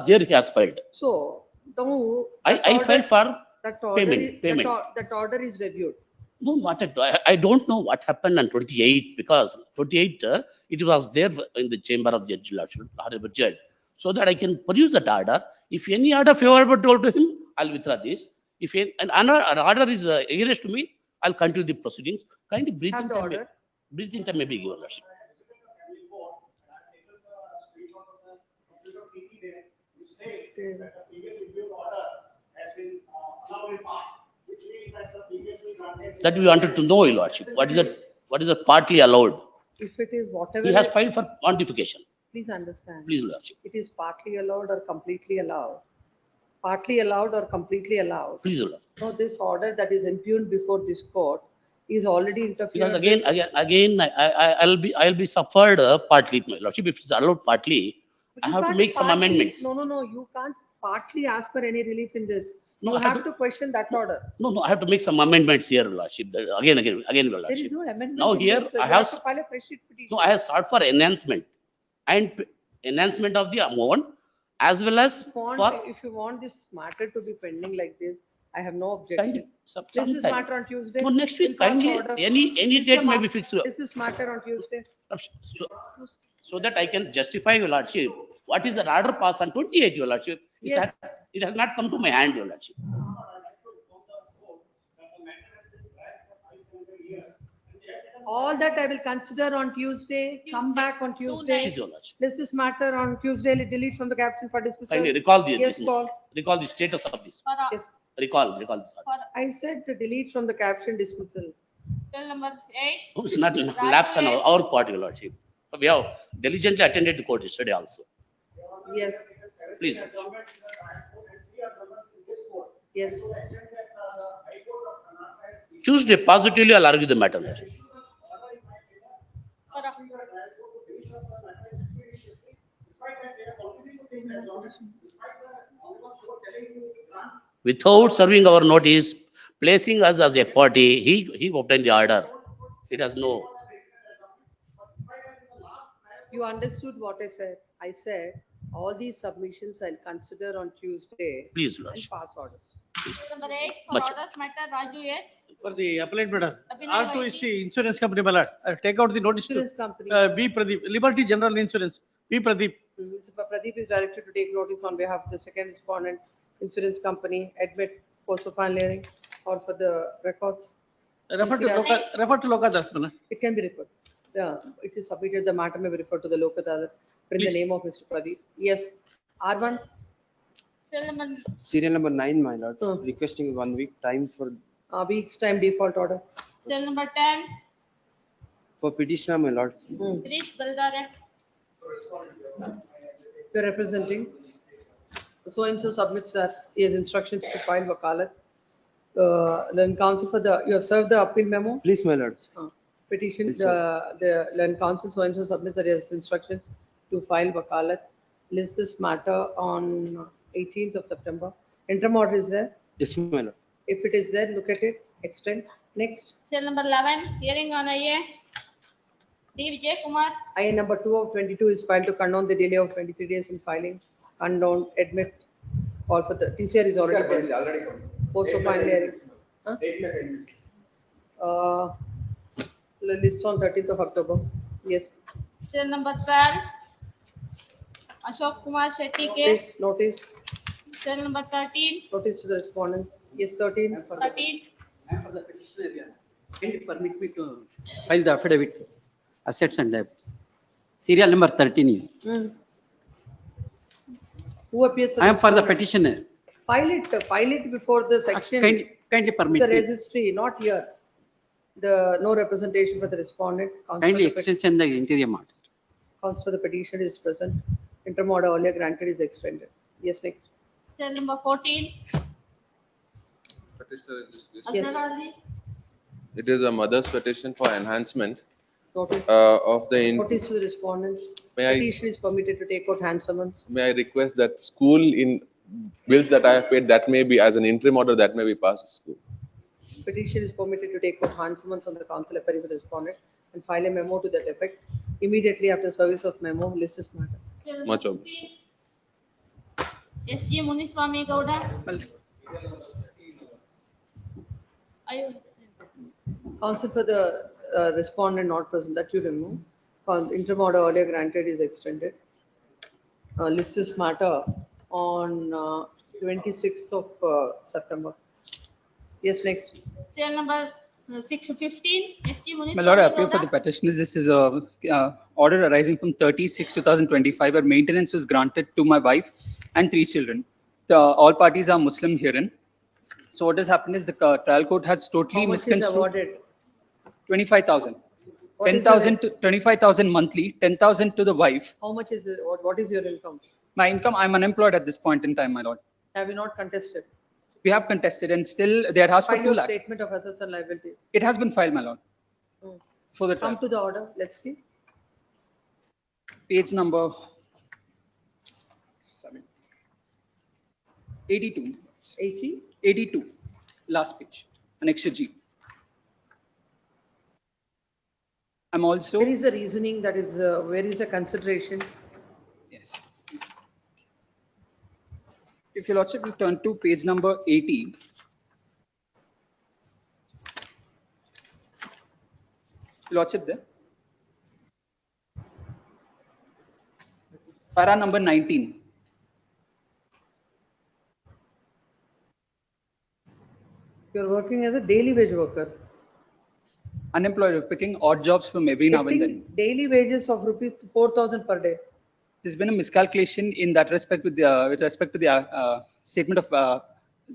There he has filed. So, now. I filed for that order payment. That order is reviewed. No, not at all. I don't know what happened on 28 because 28 it was there in the chamber of the honorable judge, so that I can produce that order. If any order favorable told to him, I'll withdraw this. If an order is against to me, I'll continue the proceedings. Kindly breathing time. Breathing time may be given, lordship. That we wanted to know, your lordship. What is that? What is that partly allowed? If it is whatever. He has filed for modification. Please understand. Please, lordship. It is partly allowed or completely allowed. Partly allowed or completely allowed. Please, lord. No, this order that is impugned before this court is already interfered. Because again, I'll be suffered partly, my lordship. If it's allowed partly, I have to make some amendments. No. You can't partly ask for any relief in this. You have to question that order. No. I have to make some amendments here, lordship. Again, your lordship. There is no amendment. Now here I have to file a fresh petition. No, I have sought for enhancement and enhancement of the amount as well as If you want this matter to be pending like this, I have no objection. This is matter on Tuesday. No, next week, kindly, any date may be fixed. This is matter on Tuesday. So that I can justify, your lordship, what is the order passed on 28, your lordship. Yes. It has not come to my hand, your lordship. All that I will consider on Tuesday. Come back on Tuesday. Please, your lordship. Let's this matter on Tuesday. Delete from the caption for dismissal. Kindly recall Yes, Paul. recall the status of this. Yes. Recall this order. I said to delete from the caption dismissal. Cell number 8. No, it's not lapse on our part, your lordship. We have diligently attended the court yesterday also. Yes. Please. Yes. Tuesday, positively, I'll argue the matter, lordship. Without serving our notice, placing us as a party, he obtained the order. It has no. You understood what I said. I said all these submissions I'll consider on Tuesday. Please, and lordship. pass orders. Number 8 for Much. orders matter, Raju, yes. For the appellate matter, Abhinay R2 is Vaidhi. the insurance company, my lord. Take out the notice to Insurance company. B Pradeep, Liberty General Insurance, B Pradeep. Mr. Pradeep is directed to take notice on behalf of the second respondent, insurance company, admit post of final hearing or for the records. Refer to local judgment. It can be referred. Yeah, it is submitted. The matter may be referred to the local adathat in the Please. name of Mr. Pradeep. Yes. R1. Cell number Serial number 9, my lord, requesting 1 week time for Week's time default order. cell number 10. for petitioner, my lord. Girish Baldare. You're representing. So and so submits that he has instructions to file wakalat. Then counsel for the, you have served the appeal memo. Please, my lord. Petition, Yes, the land council so and so submits that he has instructions to file wakalat. List this matter on 18th of September. Interim order is there. Yes, my lord. If it is there, look at it, extend. Next, Cell number 11, hearing on IA. D. Vijay Kumar. I number 2 of 22 is filed to condone the delay of 23 days in filing. Condone, admit, call for the TCR is already there. Post of final hearing. List on 13th of October. Yes. Cell number 12. Ashok Kumar Shetty case. Notice. Cell number 13. Notice to the respondents. Yes, 13. 13. For the petitioner, can you permit me to file the affidavit, assets and debts? Serial number 13. Who appears for I am this for the matter? petitioner. File it before the section. Kindly permit The me. registry, not here. The no representation for the respondent. Kindly extension the interior matter. Counsel for the petition is present. Interim order earlier granted is extended. Yes, next. Cell number 14. Yes. It is a mother's petition for enhancement Notice. of the. Notice to the respondents. May I- Petition is permitted to take out hand summons. May I request that school in bills that I have paid, that may be as an interim order, that may be passed to school. Petition is permitted to take out hand summons on the counsel appearing for the respondent and file a memo to that effect. Immediately after service of memo, list this matter. Cell Much number obliged. 15. SG Muniswamy Gowda. Counsel for the respondent not present, that you remove. Interim order earlier granted is extended. List this matter on 26th of September. Yes, next. Cell number 615. SG Muniswamy My lord, I appear for Gowda. the petitioners. This is a order arising from 30/6/2025, where maintenance was granted to my wife and 3 children. All parties are Muslim herein. So what has happened is the trial court has totally How much is misconstrued. awarded? 25,000. What is 10,000 to 25,000 monthly, 10,000 to the wife. How much is it? What is your income? My income, I'm unemployed at this point in time, my lord. Have you not contested? We have contested and still they are asked for File 2 your lakh. statement of assets and liabilities. It has been filed, my lord, for the trial. Come to the order, let's see. Page number 82. 80? 82, last page, annexure G. I'm also. Where is the reasoning, that is, where is the consideration? Yes. If your lordship will turn to page number 80. Lordship there. Para number 19. You're working as a daily wage worker. Unemployed, picking odd jobs from every now and then. Getting daily wages of rupees 4,000 per day. There's been a miscalculation in that respect with respect to the statement of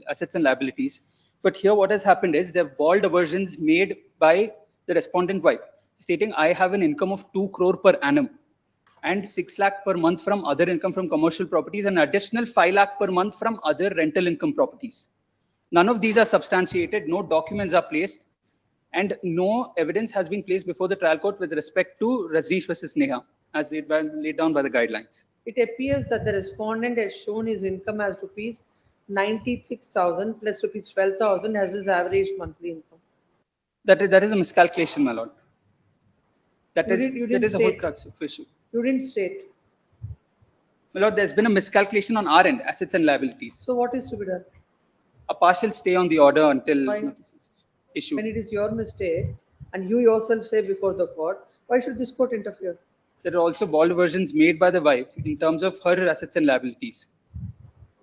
assets and liabilities. But here what has happened is there are bold aversions made by the respondent wife, stating I have an income of 2 crore per annum and 6 lakh per month from other income from commercial properties and additional 5 lakh per month from other rental income properties. None of these are substantiated, no documents are placed, and no evidence has been placed before the trial court with respect to Rajneesh versus Neha, as laid down by the guidelines. It appears that the respondent has shown his income as rupees 96,000 plus rupees 12,000 as his average monthly income. That is a miscalculation, my lord. That You is didn't a whole state. crux of issue. You didn't state. My lord, there's been a miscalculation on our end, assets and liabilities. So what is to be done? A partial stay on the order until Why? notice is issued. When it is your mistake and you yourself say before the court, why should this court interfere? There are also bold versions made by the wife in terms of her assets and liabilities.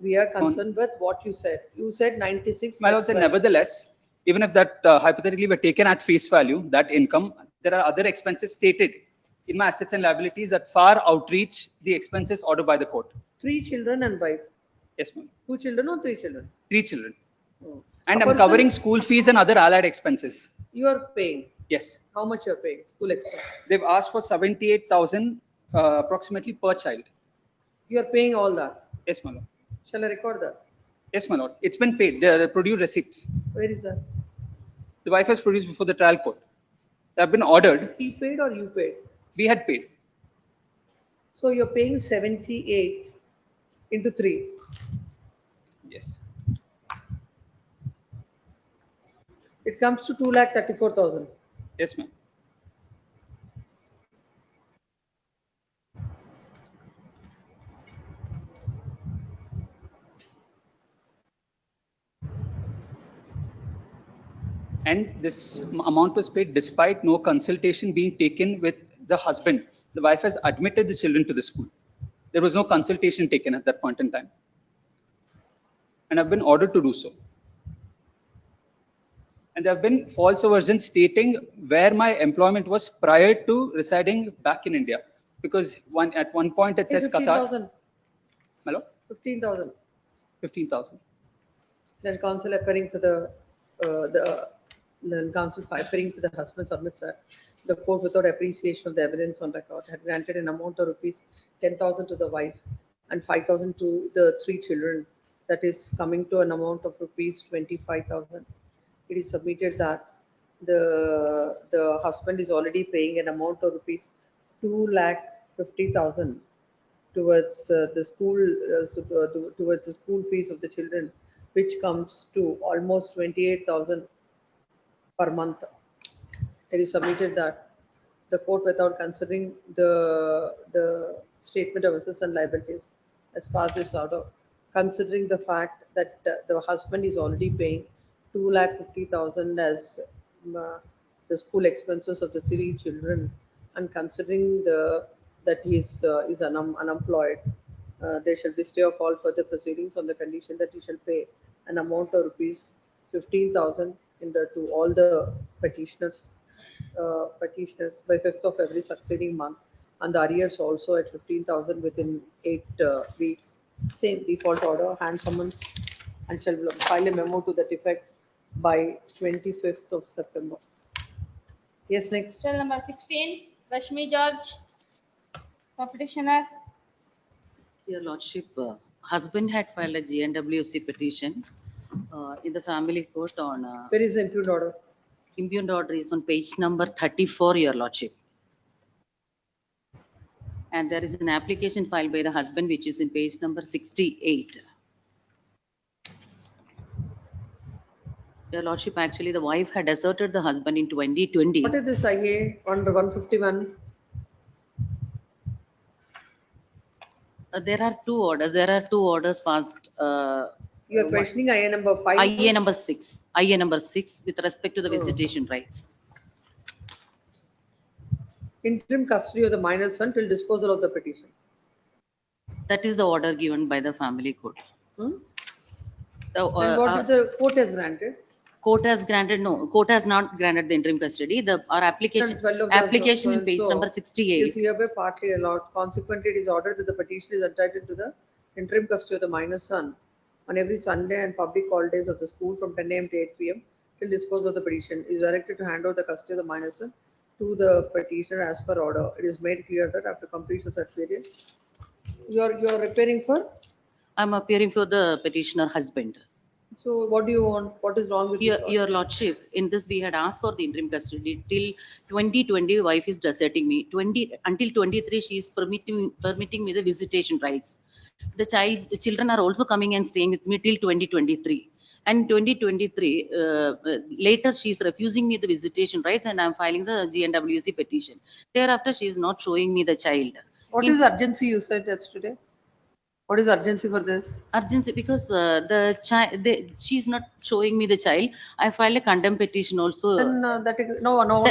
We are concerned with what you said. You said 96. My plus lord said, 12. nevertheless, even if that hypothetically were taken at face value, that income, there are other expenses stated in my assets and liabilities that far outreach the expenses ordered by the court. 3 children and wife. Yes, ma'am. 2 children or 3 children? 3 children. Oh. And A I'm person- covering school fees and other allied expenses. You are paying. Yes. How much you are paying? School expense. They've asked for 78,000 approximately per child. You are paying all that. Yes, my lord. Shall I record that? Yes, my lord. It's been paid. They produced receipts. Where is that? The wife was produced before the trial court. They have been ordered. He paid or you paid? We had paid. So you're paying 78 into 3. Yes. It comes to 2,34,000. Yes, ma'am. And this amount was paid despite no consultation being taken with the husband. The wife has admitted the children to the school. There was no consultation taken at that point in time. And I've been ordered to do so. And there have been false versions stating where my employment was prior to residing back in India. Because at one point it says Qatar. 15,000. Hello? 15,000. 15,000. Then counsel appearing for then counsel appearing for the husband submits that the court without appreciation of the evidence on record had granted an amount of rupees 10,000 to the wife and 5,000 to the three children. That is coming to an amount of rupees 25,000. It is submitted that the husband is already paying an amount of rupees 2,50,000 towards the school towards the school fees of the children, which comes to almost 28,000 per month. It is submitted that the court, without considering the statement of assets and liabilities as far as this order, considering the fact that the husband is already paying 2,50,000 as the school expenses of the three children, and considering that he is unemployed, there shall be stay of all further proceedings on the condition that he shall pay an amount of rupees 15,000 to all the petitioners by 5th of every succeeding month, and the arrears also at 15,000 within 8 weeks. Same default order, hand summons, and shall file a memo to that effect by 25th of September. Yes, next. Cell number 16, Rashmi George, for petitioner. Your Lordship, husband had filed a GNWC petition in the family court on. Where is the impugned order? Impugned order is on page number 34, Your Lordship. And there is an application filed by the husband, which is in page number 68. Your Lordship, actually, the wife had asserted the husband in 2020. What is this IA under 151? There are two orders. There are two orders passed. You are questioning IA number 5? IA number 6. IA number 6 with respect to the visitation rights. Interim custody of the minor son till disposal of the petition. That is the order given by the family court. And what is the court has granted? Court has granted, no, court has not granted the interim custody. Our application in page number 68. Is hereby partly allowed. Consequently, it is ordered that the petition is entitled to the interim custody of the minor son on every Sunday and public holidays of the school from 10 a.m. to 8 p.m. till disposal of the petition. Is directed to hand over the custody of the minor son to the petitioner as per order. It is made clear that after completion of such period, you are appearing for? I'm appearing for the petitioner husband. So what do you want? What is wrong with Your Lordship, in this we had asked for the interim custody till 2020. Wife is deserting me. Until 23, she is permitting me the visitation rights. The children are also coming and staying with me till 2023. And 2023, later she is refusing me the visitation rights, and I am filing the GNWC petition. Thereafter, she is not showing me the child. What is urgency you said yesterday? What is urgency for this? Urgency because she is not showing me the child. I filed a contempt petition also. Then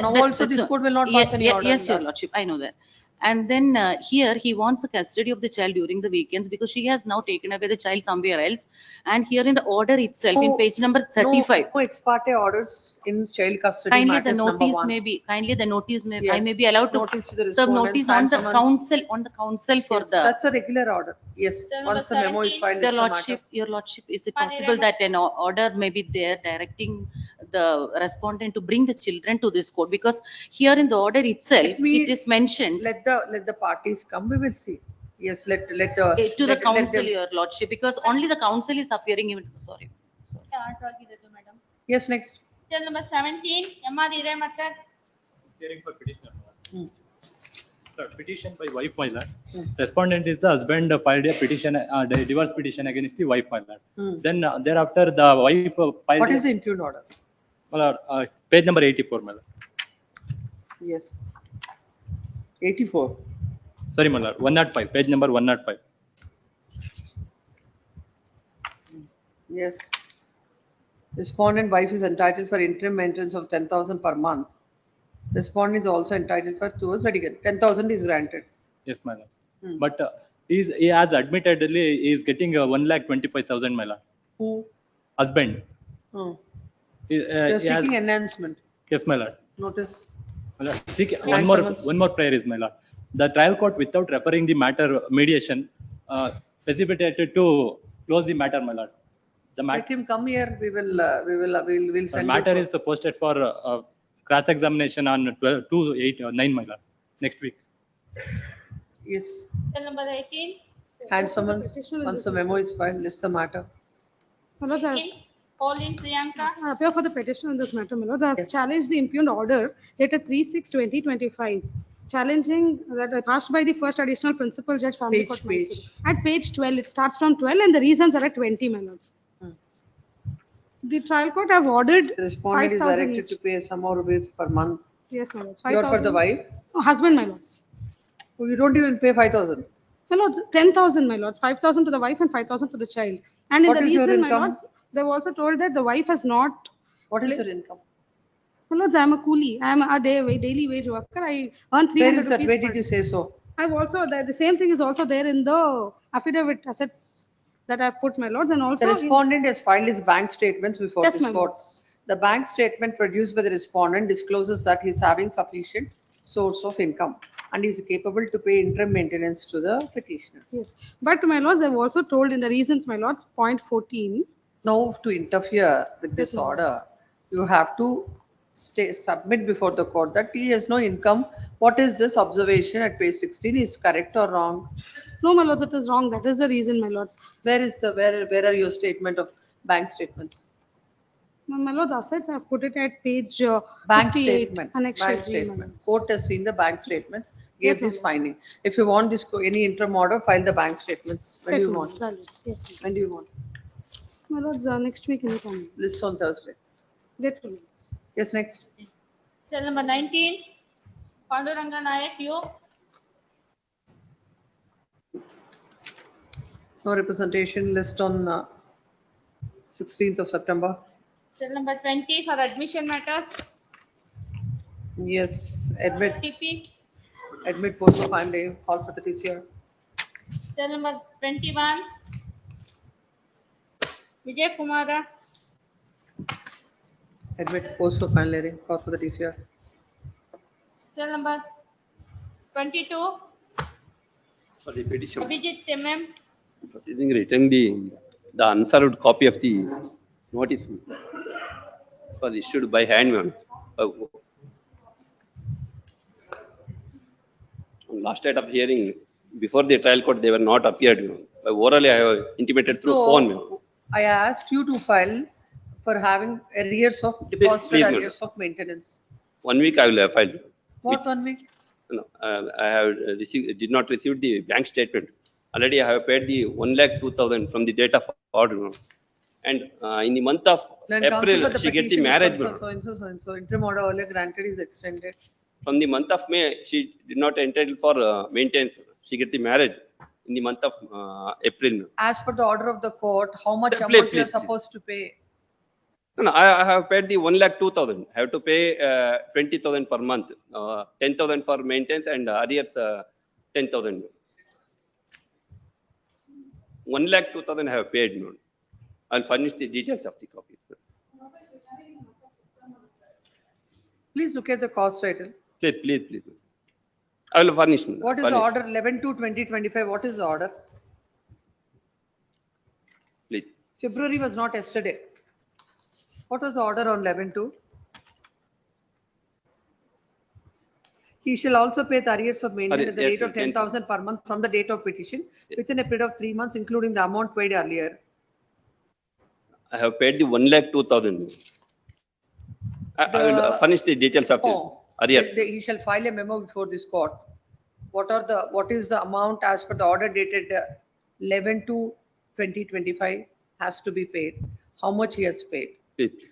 also this court will not pass any order. Yes, Your Lordship, I know that. And then here he wants the custody of the child during the weekends because she has now taken away the child somewhere else. And here in the order itself, in page number 35. No ex parte orders in child custody. Kindly the notice may be. Kindly the notice may. Yes. I may be allowed to serve notice on the council. On the council for the. That's a regular order. Yes. Once the memo is filed. Your Lordship, is it possible that an order may be there directing the respondent to bring the children to this court? Because here in the order itself, it is mentioned. Let the parties come. We will see. Yes. Let the council, Your Lordship, because only the council is appearing. Sorry. Yes. Next. Cell number 17, Emma Matter. Hearing for petitioner. Petition by wife, my lord. Respondent is the husband filed a petition, divorce petition against the wife, my lord. Then thereafter the wife filed. What is the impugned order? My lord, page number 84, my lord. Yes. 84. Sorry, my lord. 105. Page number 105. Yes. Respondent wife is entitled for interim maintenance of 10,000 per month. Respondent is also entitled for towards litigant. 10,000 is granted. Yes, my lord. But he has admittedly is getting 1,25,000, my lord. Who? Husband. You are seeking enhancement. Yes, my lord. Notice. My lord, one more prayer is, my lord. The trial court, without referring the matter mediation, precipitated to close the matter, my lord. The Let him come here. We'll send matter you is posted for cross-examination on 9, my lord, next week. Yes. Cell number 18. And summons, once the memo is filed, list the matter. My lords, I Pauline Priyanka. appear for the petition on this matter, my lords. I have challenged the impugned order dated 3/6/2025, challenging that passed by the first additional principal judge, family court, Mysore. At page 12, it starts from 12 and the reasons are at 20, my lords. The trial court have ordered The respondent is 5,000 directed each. to pay a sum of rupees per month. Yes, my lords. You are for the 5,000. wife? Oh, husband, my lords. Oh, you don't even pay 5,000. My lords, 10,000, my lords. 5,000 to the wife and 5,000 for the child. And in What the is your reason, my income? lords, they've also told that the wife has not. What is your income? My lords, I am a coolie. I am a daily wage worker. I earn 300 Where is that? rupees Where per did you day. say so? I've also, the same thing is also there in the affidavit assets that I've put, my lords, and also. The respondent has filed his bank statements before Yes, this my court. lords. The bank statement produced by the respondent discloses that he is having sufficient source of income and is capable to pay interim maintenance to the petitioner. Yes, but my lords, I've also told in the reasons, my lords, point 14. Now, to interfere with this Yes, my order, lords. you have to submit before the court that he has no income. What is this observation at page 16? Is correct or wrong? No, my lords, it is wrong. That is the reason, my lords. Where are your statement of bank statements? My lords, assets, I've put it at page Bank 58, statement. Annex Bank G, my statement. lords. Court has seen the bank statement, Yes, gave my this lord. finding. If you want this, any interim order, file the bank statements. When do you Yes, my want? lords, I'll- Yes, my When do you lords. want? My lords, next week anytime. List on Thursday. Grateful, lords. Yes, next. Cell number 19. Panduranga Nayak, you. No representation, list on 16th of September. Cell number 20 for admission matters. Yes, admit TP. post for 5 days, call for the TCR. Cell number 21. Vijay Kumara. Admit post for final hearing, call for the TCR. Cell number 22. For the petition, Abhijit MM. proceeding returning the unserved copy of the notice was issued by hand, ma'am. On last date of hearing, before the trial court, they were not appeared, ma'am. Orally, I have intimated through phone, ma'am. I asked you to file for having arrears of deposited please, madam. arrears of maintenance. 1 week I will have filed. What 1 week? No, I have did not receive the bank statement. Already I have paid the 1,02,000 from the date of order, ma'am. And in the month of Then counsel April, for the she get the petition is marriage, for ma'am. so and so. Interim order earlier granted is extended. From the month of May, she did not entitle for maintenance. She get the marriage in the month of April, ma'am. As per the order of the court, how much Please, amount you please, are supposed to pay? No, I have paid the 1,02,000. I have to pay 20,000 per month, 10,000 for maintenance and arrears 10,000. 1,02,000 I have paid, ma'am. I'll furnish the details of the copy. Please look at the cost title. Please. I will furnish, ma'am. What is the order 11/2/2025? What is the order? Please. February was not yesterday. What was the order on 11/2? He shall also pay the arrears of maintenance at the Yes, rate of 10,000 per month from the date of petition within a period of 3 months, including the amount paid earlier. I have paid the 1,02,000. I will furnish the details of the arrears. He shall file a memo before this court. What is the amount as per the order dated 11/2/2025 has to be paid? How much he has paid?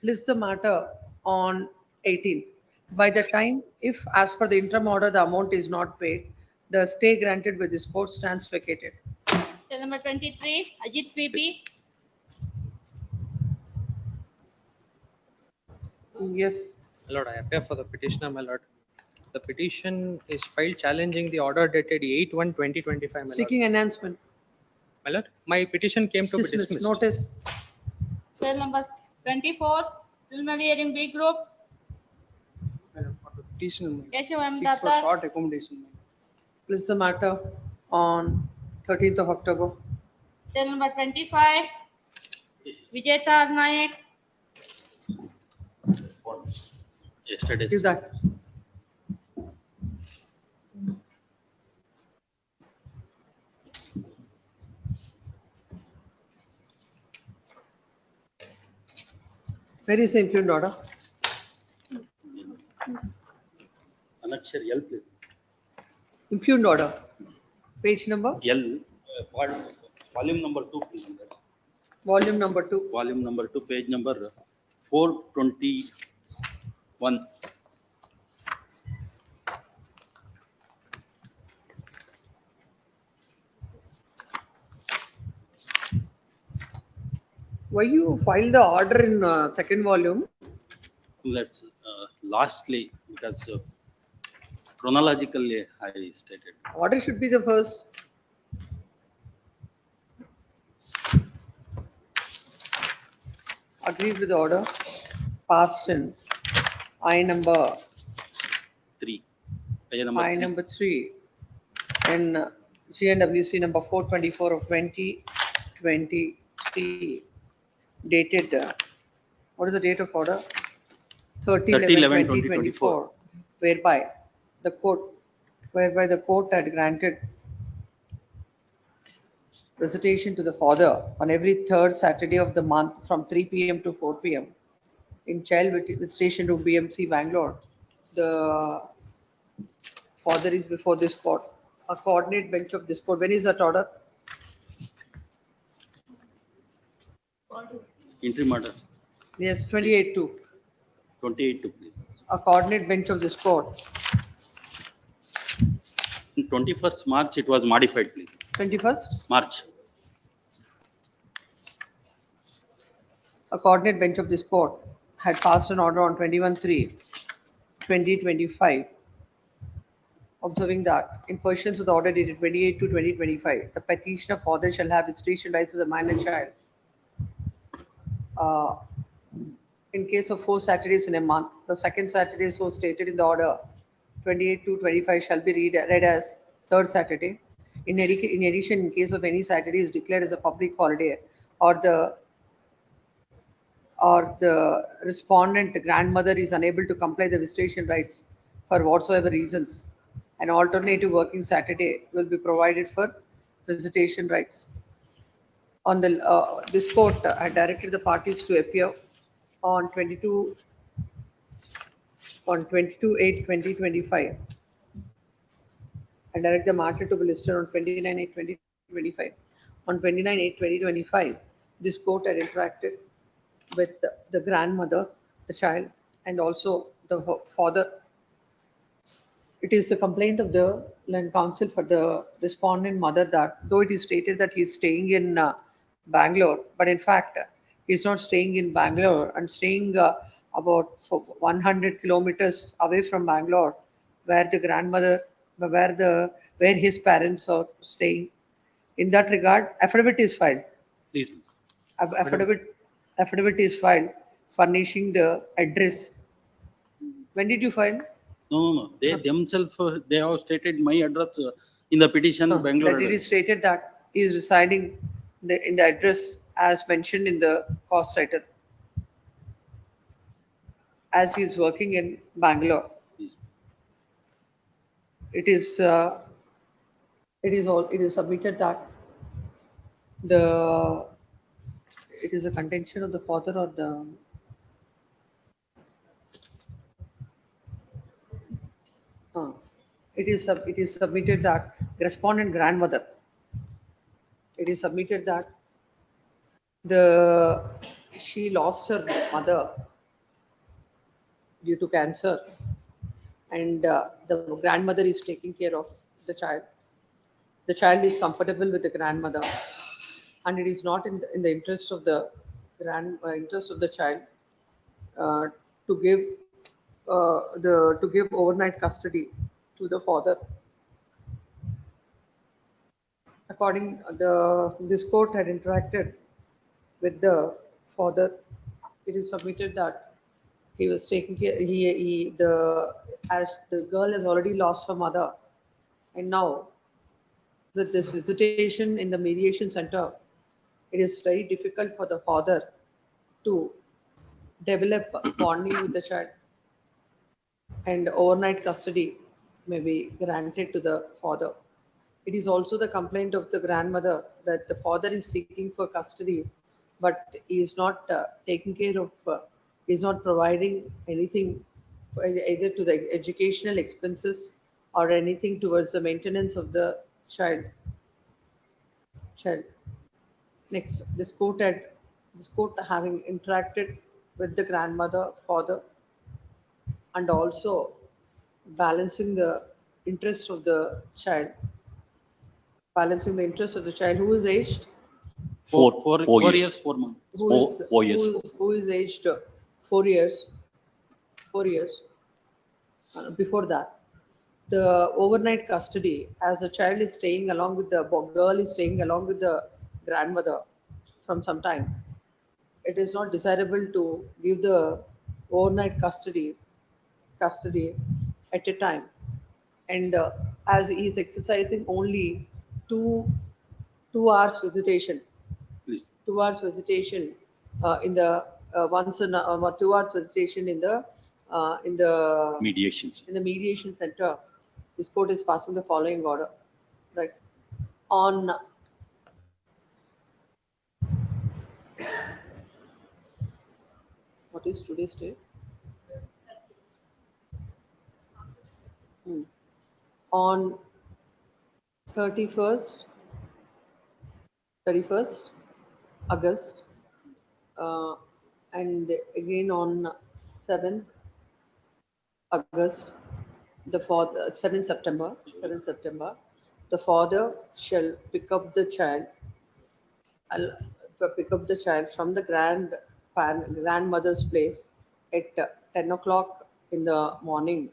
List the matter on 18th. By the time, if as per the interim order, the amount is not paid, the stay granted by this court stands vacated. Cell number 23. Ajit VP. Yes. My lord, I appear for the petitioner, my lord. The petition is filed challenging the order dated 8/1/2025, my lord. Seeking enhancement. My lord, my petition came to be Dismissed. dismissed. Notice. Cell number 24. Preliminary hearing B group. Petition. Keshav M. Seeks for Datar. short accommodation. List the matter on 13th of October. Cell number 25. Vijeta Nayak. Yesterday's. Is that? Where is the impugned order? Annexure L, please. Impugned order. Page number? L, volume number 2, please. Volume number 2. Volume number 2, page number 421. Why you file the order in second volume? Let's lastly, because chronologically I stated. Order should be the first. Agreed with the order. Passed in I number 3. I number 3 in GNWC number 424 of 2023 dated what is the date of order? 30/11/2024, whereby the court had granted visitation to the father on every third Saturday of the month from 3 p.m. to 4 p.m. in child visitation room BMC Bangalore. The father is before this court. A coordinate bench of this court. When is that order? Interim order. Yes, 28/2. 28/2, please. A coordinate bench of this court. 21st March, it was modified, please. 21st? March. A coordinate bench of this court had passed an order on 21/3/2025, observing that in pursuance of the order dated 28/2/2025, the petitioner father shall have visitation rights as a minor child. In case of 4 Saturdays in a month, the second Saturday so stated in the order 28/2/25 shall be read as third Saturday. In addition, in case of any Saturday is declared as a public holiday or the respondent grandmother is unable to comply the visitation rights for whatsoever reasons, an alternative working Saturday will be provided for visitation rights. On the this court had directed the parties to appear on 22/8/2025 and direct the matter to be listed on 29/8/2025. On 29/8/2025, this court had interacted with the grandmother, the child, and also the father. It is the complaint of the land counsel for the respondent mother that though it is stated that he is staying in Bangalore, but in fact he is not staying in Bangalore and staying about 100 kilometers away from Bangalore, where the grandmother, where his parents are staying. In that regard, affidavit is filed. Please. Affidavit is filed furnishing the address. When did you file? No. They themselves, they have stated my address in the petition, Bangalore. That it is stated that he is residing in the address as mentioned in the cost title, as he is working in Bangalore. It is submitted that it is a contention of the father or the it is submitted that respondent grandmother. It is submitted that she lost her mother due to cancer, and the grandmother is taking care of the child. The child is comfortable with the grandmother, and it is not in the interest of the child to give overnight custody to the father. According this court had interacted with the father. It is submitted that he was taking care. As the girl has already lost her mother, and now with this visitation in the mediation center, it is very difficult for the father to develop bonding with the child, and overnight custody may be granted to the father. It is also the complaint of the grandmother that the father is seeking for custody, but he is not taking care of, is not providing anything either to the educational expenses or anything towards the maintenance of the child. Next, this court having interacted with the grandmother, father, and also balancing the interest of the child, who is aged, Four years. 4 months. Four years. who is aged 4 years, before that. The overnight custody, as the child is staying along with the girl is staying along with the grandmother from some time, it is not desirable to give the overnight custody at a time. And as he is exercising only two hours visitation, Please. 2 hours visitation in the once in 2 hours visitation in the Mediations. in the mediation center, this court is passing the following order, right? On what is today's date? On 31st August, and again on 7th August, the father, 7th September, the father shall pick up the child from the grandmother's place at 10 o'clock in the morning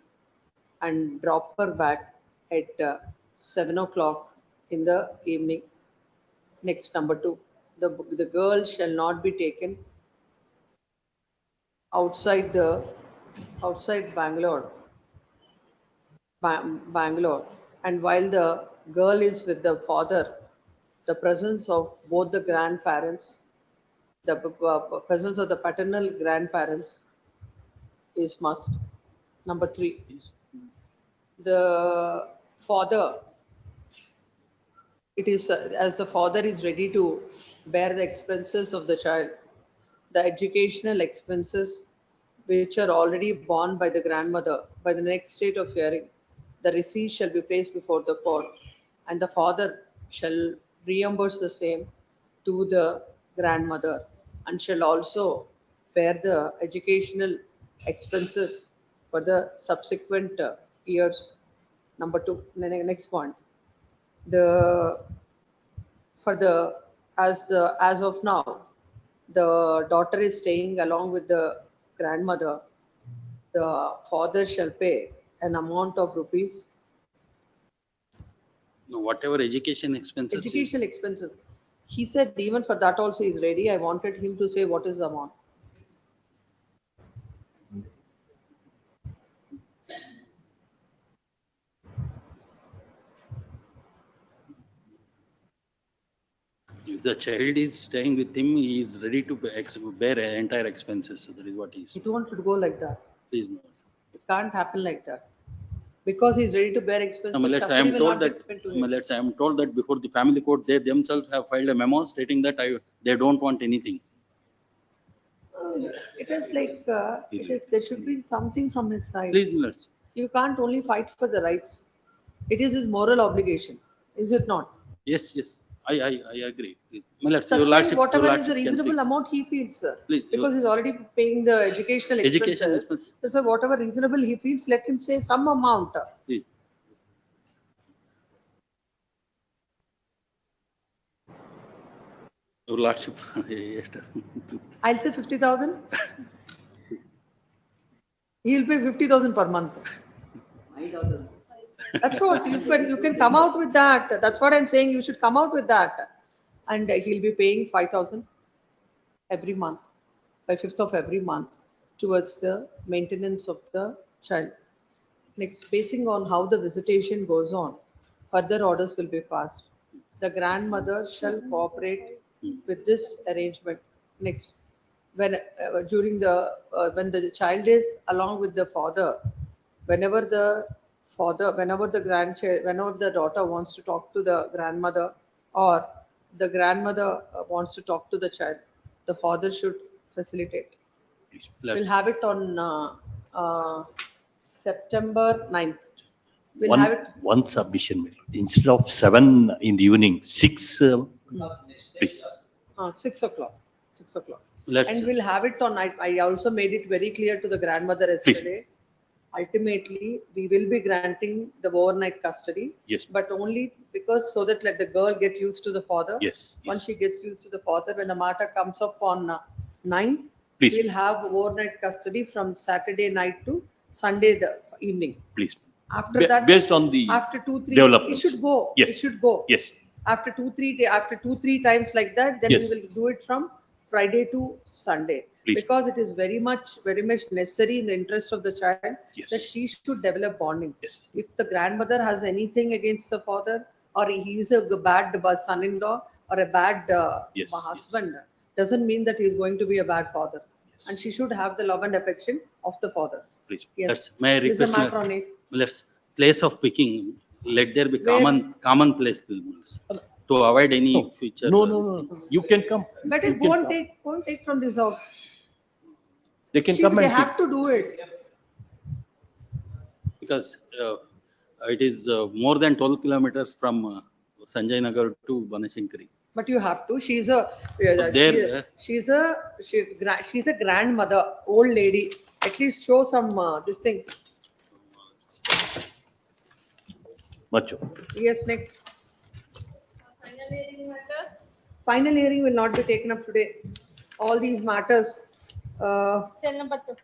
and drop her back at 7 o'clock in the evening. Next, number 2, the girl shall not be taken outside Bangalore, and while the girl is with the father, the presence of both the grandparents, the presence of the paternal grandparents is must. Number 3, the father, it is as the father is ready to bear the expenses of the child, the educational expenses which are already borne by the grandmother, by the next date of hearing, the receipt shall be placed before the court, and the father shall reimburse the same to the grandmother and shall also bear the educational expenses for the subsequent years. Number 2, next point. As of now, the daughter is staying along with the grandmother. The father shall pay an amount of rupees. No, whatever educational expenses. Educational expenses. He said even for that also is ready. I wanted him to say what is the amount. If the child is staying with him, he is ready to bear entire expenses. So that is what he is. It won't go like that. Please no. It can't happen like that. Because he's ready to bear expenses. No, let's, I am told that before the family court, they themselves have filed a memo stating that they don't want anything. It is like there should be something from his side. Please, let's. You can't only fight for the rights. It is his moral obligation, is it not? Yes, I agree. Let's, Such your like lordship, whatever your is a lordship can reasonable fix. amount he feels, sir. Please, because he's already paying the educational expenses. So whatever reasonable he feels, let him say some amount. Please. Your lordship. I'll say 50,000. He'll pay 50,000 per month. That's what you can come out with that. That's what I'm saying. You should come out with that, and he'll be paying 5,000 every month, by 5th of every month, towards the maintenance of the child. Next, basing on how the visitation goes on, further orders will be passed. The grandmother shall cooperate with this arrangement. Next, when during the when the child is along with the father, whenever the whenever the grandchild, whenever the daughter wants to talk to the grandmother, or the grandmother wants to talk to the child, the father should facilitate. We'll have it on September 9th. We'll have it. One submission, instead of 7 in the evening, 6, please. 6 o'clock. 6 o'clock. Let's And we'll have it on. I also made it very clear to the grandmother yesterday. Ultimately, we will be granting the overnight custody. Yes. But only because so that let the girl get used to the father. Yes. Once she gets used to the father, when the matter comes up on 9th, Please. we'll have overnight custody from Saturday night to Sunday the evening. Please. After that, based on the after 2-3, it developments. should go. Yes. It should go. Yes. After 2-3 times like that, then Yes. we will do it from Friday to Sunday. Please. Because it is very much necessary in the interest of the child Yes. that she should develop bonding. Yes. If the grandmother has anything against the father, or he is a bad son-in-law or a bad Yes. husband, doesn't mean that he is going to be a bad father. And she should have the love and affection of the father. Please. Yes. May I This is a request, matter on it. let's place of picking, let there be Where? common place to avoid any future. No. You can come. Better You go can and come. go and take from this house. They can See, come they and have to do it. Because it is more than 12 kilometers from Sanjay Nagar to Banashankari. But you have to. She's a grandmother, old lady. At least show some this thing. Macho. Yes, next. Final hearing will not be taken up today. All these matters. Tell number 2.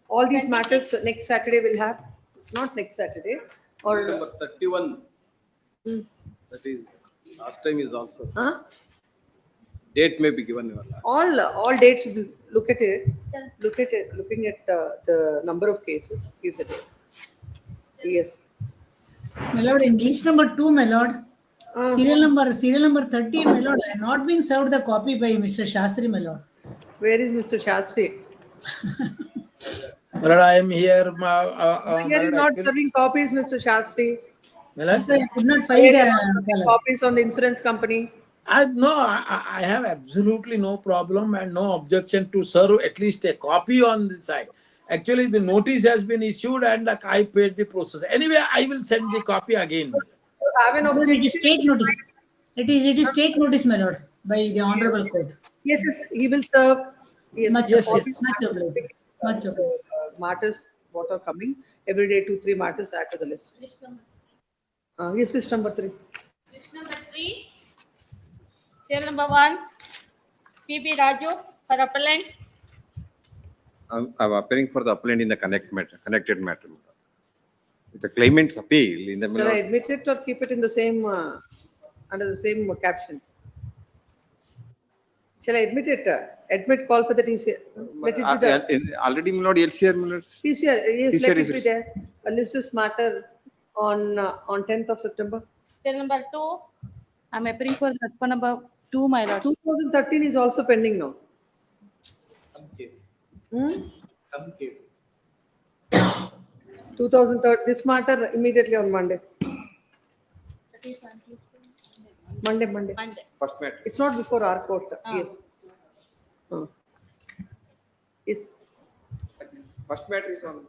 All these matters next Saturday we'll have. Not next Saturday. Or Number 31. Hmm. That is, last time is also. Huh? Date may be given. Your last. All dates. Look at it. Looking at the number of cases. Give the date. Yes. My lord, in list number 2, my lord, serial number 13, my lord, I have not been served the copy by Mr. Shastri, my lord. Where is Mr. Shastri? But I am here. Here is not serving copies, Mr. Shastri. That's why I could not file Here the is not serving copies on the insurance company. I have absolutely no problem and no objection to serve at least a copy on the side. Actually, the notice has been issued and I paid the process. Anyway, I will send the copy again. You have an Lord, objection. it is state notice. It is state notice, my lord, by the honorable court. Yes, he will serve. Yes, Much the obliged. copies Much obliged. Much obliged. matters what are coming. Every day 2-3 matters add to the list. Yes, list number 3. List number 3. Serial number 1. P.B. Raju for appellant. I'm appearing for the appellant in the connected matter. The claimant's appeal in the Shall I admit it or keep it in the same under the same caption? Shall I admit it? Admit call for the TCR. Let it be there. already my lord LCR, my lord. TCR, yes, TCR let is it be there. List this matter on 10th of September. Serial number 2. I'm appearing for the response number 2, my lord. 2013 is also pending now. Some cases. Some cases. 2003, this matter immediately on Monday. Monday. First matter. It's not before our court. Yes. Yes. First matter is on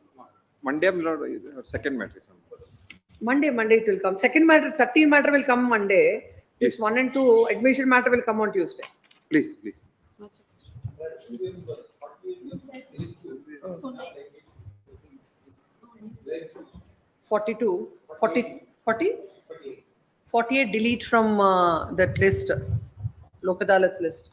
Monday, my lord, or second matter is on Monday it will come. Second matter, 13 matter will come Monday. This 1 and 2 admission matter will come on Tuesday. Please. 42, 40, 48 delete from that list, Lok Adalat's list.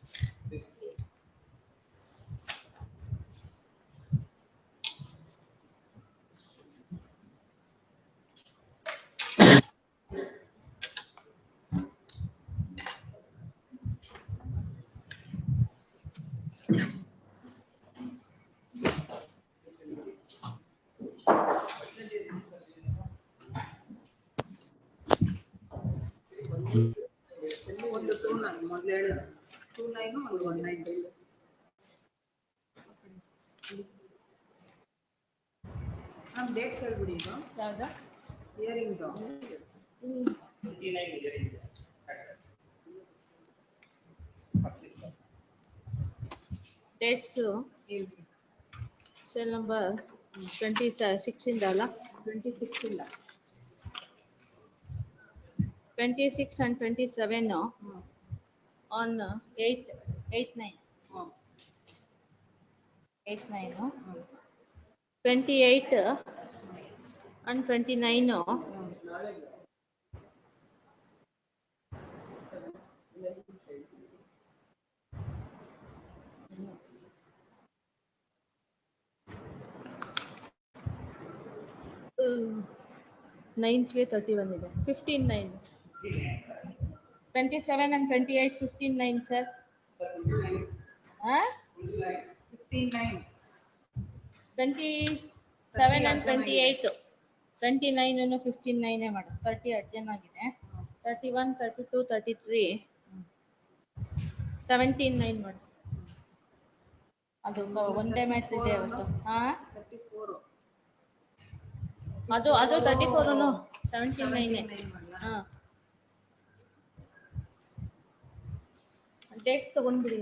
ನಮ್ dates ಹೇಳ್ಬಿಡಿ ಈಗ. ಯಾವ್ದು? Hearing. Dates cell number 26 ಇಂದ ಅಲ್ಲ? 26 ಇಲ್ಲ. 26 and 27 on 8/9. 8/9. 28 and 29 9th 31 ಇದೆ. 15/9. 27 and 28, 15/9 sir. 15/9. 27 and 28. 29 ಅನ್ನು 15/9 ಮಾಡು. 30 ಅಡ್ಜನ್ ಆಗಿದೆ. 31, 32, 33, 17/9 ಮಾಡು. ಅದು ಒಂದೇ ಮ್ಯಾಚ್ ಇದೆ ಅವತ್ತು. ಹಾ 34. ಅದು 34 17/9. ಹಾ ಡೇಟ್ಸ್ ತಗೊಂಡ್ಬಿಡಿ.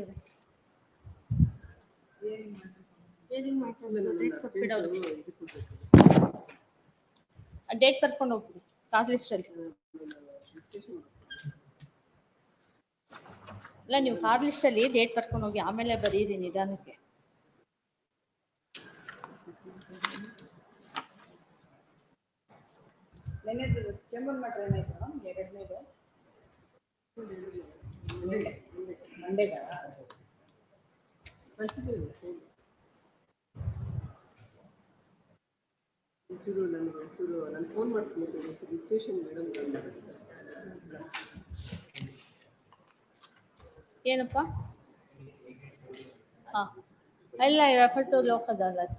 ಡೇಟ್ ಕರ್ಕೊಂಡು ಹೋಗ್ಬಿಡಿ ಕಾಸ್ ಲಿಸ್ಟ್ ಅಲ್ಲಿ. ಇಲ್ಲ ನೀವು ಕಾಸ್ ಲಿಸ್ಟ್ ಅಲ್ಲಿ ಡೇಟ್ ಕರ್ಕೊಂಡು ಹೋಗಿ, ಆಮೇಲೆ ಬರೀರಿ ನಿಧಾನಕ್ಕೆ. ಚೇಂಬರ್ ಮಾತ್ರ ಏನಾಯ್ತು? ಎರಡನೇದು ಮಂಡೇಗ ನಾನು ಫೋನ್ ಮಾಡ್ತೀನಿ ರಿಜಿಸ್ಟ್ರೇಷನ್ ಮೇಡಮ್. ಏನಪ್ಪ? ಹಾ ಇಲ್ಲ ರೆಫರ್ ಟು ಲೋಕ್ ಅದಾಲತ್.